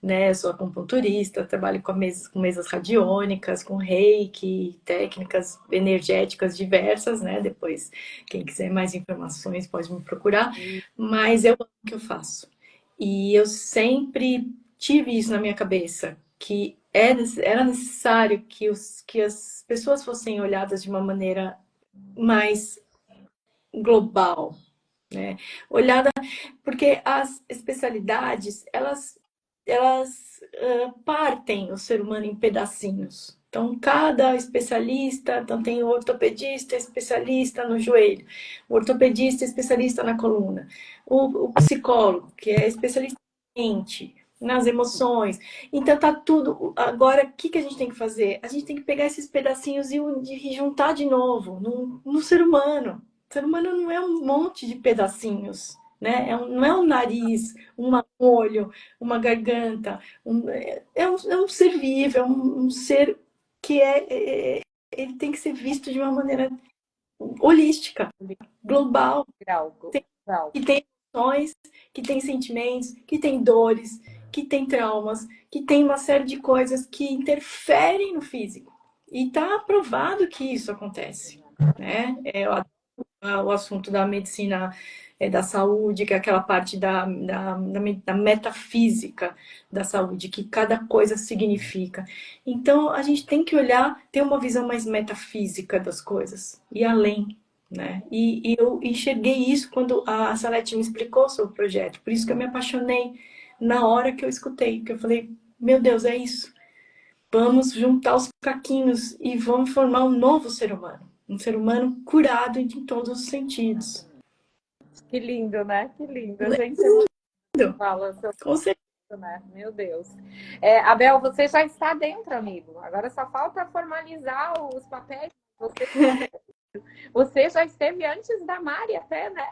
Speaker 1: né? Eu sou acupunturista, trabalho com mesas radiônicas, com reiki, técnicas energéticas diversas, né? Depois, quem quiser mais informações pode me procurar, mas eu amo o que eu faço. E eu sempre tive isso na minha cabeça, que era necessário que as pessoas fossem olhadas de uma maneira mais global, né? Olhada, porque as especialidades, elas partem o ser humano em pedacinhos. Então, cada especialista, então tem o ortopedista especialista no joelho, o ortopedista especialista na coluna, o psicólogo, que é especialista na mente, nas emoções. Então, tá tudo. Agora, o que a gente tem que fazer? A gente tem que pegar esses pedacinhos e juntar de novo no ser humano. O ser humano não é um monte de pedacinhos, né? Não é um nariz, um olho, uma garganta. É um ser vivo, um ser que ele tem que ser visto de uma maneira holística, global,
Speaker 2: Grau, grau.
Speaker 1: que tem emoções, que tem sentimentos, que tem dores, que tem traumas, que tem uma série de coisas que interferem no físico. E está provado que isso acontece, né? O assunto da medicina da saúde, que é aquela parte da metafísica da saúde, que cada coisa significa. Então, a gente tem que olhar, ter uma visão mais metafísica das coisas, e além, né? E eu enxerguei isso quando a Salete me explicou sobre o projeto, por isso que eu me apaixonei na hora que eu escutei, que eu falei, meu Deus, é isso. Vamos juntar os caquinhos e vamos formar um novo ser humano. Um ser humano curado em todos os sentidos.
Speaker 2: Que lindo, né? Que lindo. A gente emociona,
Speaker 1: Lindo,
Speaker 2: fala sobre
Speaker 1: com certeza.
Speaker 2: isso, né? Meu Deus. É, Abel, você já está dentro, amigo. Agora só falta formalizar os papéis. Você Você já esteve antes da Mari até, né?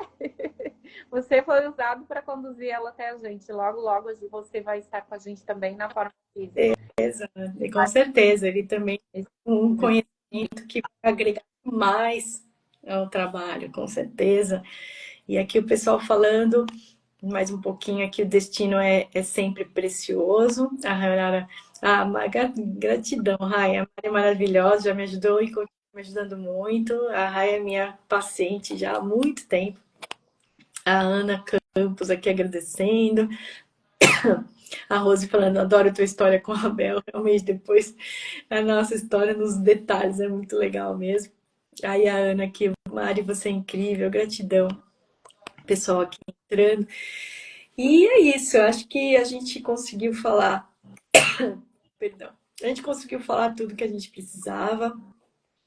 Speaker 2: Você foi usado para conduzir ela até a gente. Logo, logo você vai estar com a gente também na forma física.
Speaker 1: Exato. E com certeza, ele também tem um conhecimento que vai agregar mais ao trabalho, com certeza. E aqui o pessoal falando mais um pouquinho aqui, o destino é sempre precioso. A Rara, gratidão, Rai, a Mari é maravilhosa, já me ajudou e continua me ajudando muito. A Rai é minha paciente já há muito tempo. A Ana Campos aqui agradecendo. A Rose falando, adoro a tua história com a Abel. Realmente, depois a nossa história nos detalhes é muito legal mesmo. Aí a Ana aqui, Mari, você é incrível, gratidão. Pessoal aqui entrando. E é isso, eu acho que a gente conseguiu falar, perdão, a gente conseguiu falar tudo que a gente precisava.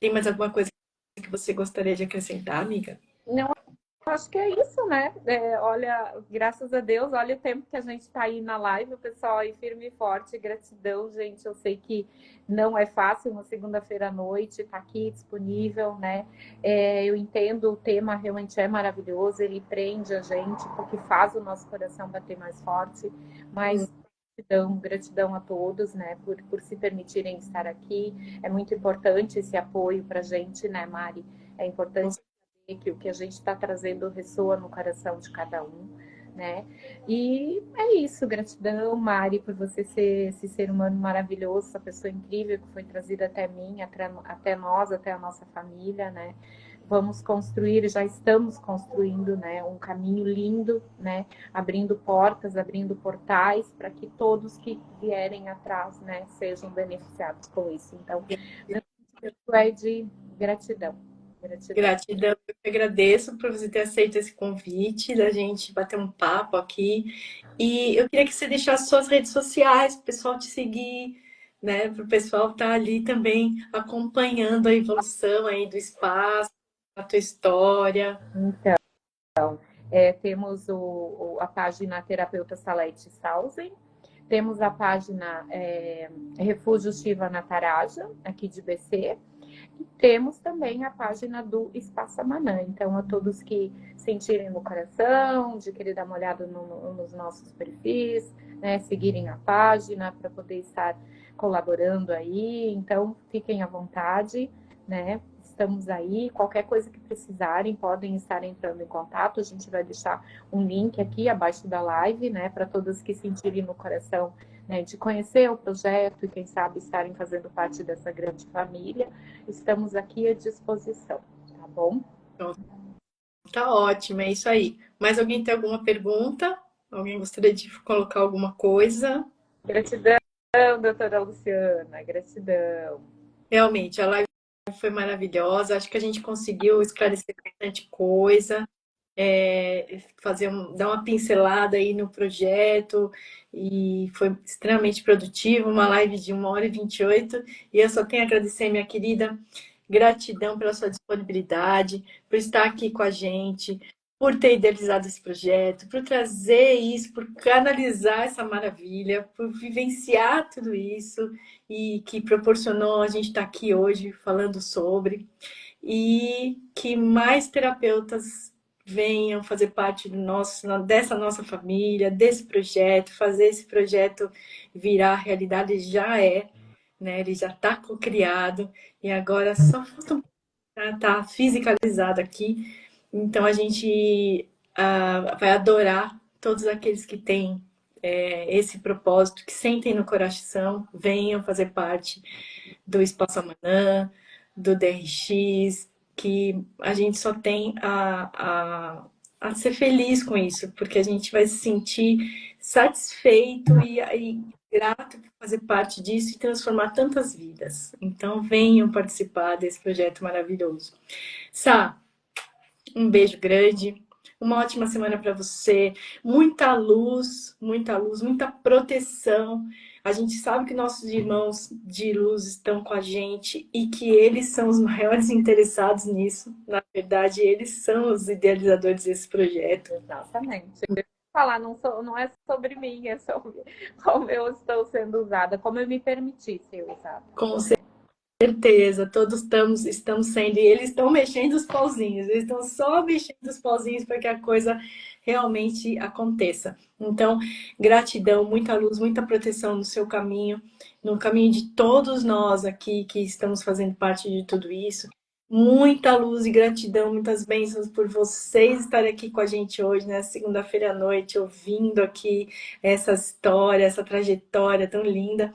Speaker 1: Tem mais alguma coisa que você gostaria de acrescentar, amiga?
Speaker 2: Não, acho que é isso, né? Olha, graças a Deus, olha o tempo que a gente está aí na live, o pessoal aí firme e forte. Gratidão, gente. Eu sei que não é fácil uma segunda-feira à noite, tá aqui disponível, né? Eu entendo, o tema realmente é maravilhoso, ele prende a gente, porque faz o nosso coração bater mais forte, mas gratidão, gratidão a todos, né, por se permitirem estar aqui. É muito importante esse apoio para a gente, né, Mari? É importante que o que a gente está trazendo ressoa no coração de cada um, né? E é isso, gratidão, Mari, por você ser esse ser humano maravilhoso, essa pessoa incrível que foi trazida até mim, até nós, até a nossa família, né? Vamos construir, já estamos construindo, né, um caminho lindo, né, abrindo portas, abrindo portais para que todos que vierem atrás, né, sejam beneficiados com isso. Então, isso é de gratidão.
Speaker 1: Gratidão, eu que agradeço por você ter aceito esse convite, da gente bater um papo aqui. E eu queria que você deixasse suas redes sociais, para o pessoal te seguir, né? Para o pessoal estar ali também acompanhando a evolução aí do espaço, a tua história.
Speaker 2: Então, temos a página Terapeuta Salete Sausen, temos a página Refúgio Shiva Nataraja, aqui de BC, e temos também a página do Espaço Amanã. Então, a todos que sentirem no coração, de querer dar uma olhada nos nossos perfis, né, seguirem a página para poder estar colaborando aí. Então, fiquem à vontade, né? Estamos aí. Qualquer coisa que precisarem, podem estar entrando em contato. A gente vai deixar um link aqui abaixo da live, né, para todos que sentirem no coração, né, de conhecer o projeto e, quem sabe, estarem fazendo parte dessa grande família. Estamos aqui à disposição, tá bom?
Speaker 1: Então, tá ótimo, é isso aí. Mais alguém tem alguma pergunta? Alguém gostaria de colocar alguma coisa?
Speaker 2: Gratidão, doutora Luciana, gratidão.
Speaker 1: Realmente, a live foi maravilhosa. Acho que a gente conseguiu esclarecer bastante coisa. Dar uma pincelada aí no projeto e foi extremamente produtivo, uma live de 1h28 e eu só tenho a agradecer, minha querida, gratidão pela sua disponibilidade, por estar aqui com a gente, por ter idealizado esse projeto, por trazer isso, por canalizar essa maravilha, por vivenciar tudo isso e que proporcionou a gente estar aqui hoje falando sobre e que mais terapeutas venham fazer parte dessa nossa família, desse projeto, fazer esse projeto virar realidade. Já é, né? Ele já está criado e agora só falta estar fisicalizado aqui. Então a gente vai adorar todos aqueles que têm esse propósito, que sentem no coração, venham fazer parte do Espaço Amanhã, do DRX, que a gente só tem a ser feliz com isso, porque a gente vai se sentir satisfeito e grato por fazer parte disso e transformar tantas vidas. Então, venham participar desse projeto maravilhoso. Sá, um beijo grande. Uma ótima semana para você. Muita luz, muita luz, muita proteção. A gente sabe que nossos irmãos de luz estão com a gente e que eles são os maiores interessados nisso. Na verdade, eles são os idealizadores desse projeto.
Speaker 2: Exatamente. Falar, não é sobre mim, é sobre como eu estou sendo usada, como eu me permiti ser usada.
Speaker 1: Com certeza. certeza, todos estamos sendo, e eles estão mexendo os pauzinhos, eles estão só mexendo os pauzinhos para que a coisa realmente aconteça. Então, gratidão, muita luz, muita proteção no seu caminho, no caminho de todos nós aqui que estamos fazendo parte de tudo isso. Muita luz e gratidão, muitas bênçãos por vocês estarem aqui com a gente hoje, né? Segunda-feira à noite, ouvindo aqui essa história, essa trajetória tão linda.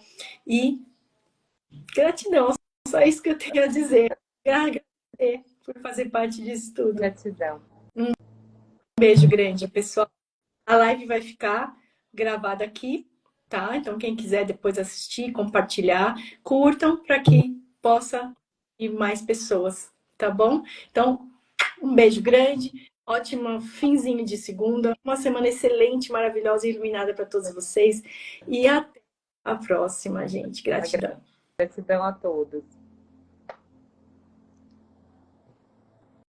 Speaker 1: E gratidão, só isso que eu tenho a dizer. Agradecer por fazer parte disso tudo.
Speaker 2: Gratidão.
Speaker 1: Um beijo grande, pessoal. A live vai ficar gravada aqui, tá? Então, quem quiser depois assistir, compartilhar, curtam para que possa ir mais pessoas, tá bom? Então, um beijo grande, ótimo finzinho de segunda, uma semana excelente, maravilhosa e iluminada para todos vocês. E até a próxima, gente. Gratidão.
Speaker 2: Gratidão a todos.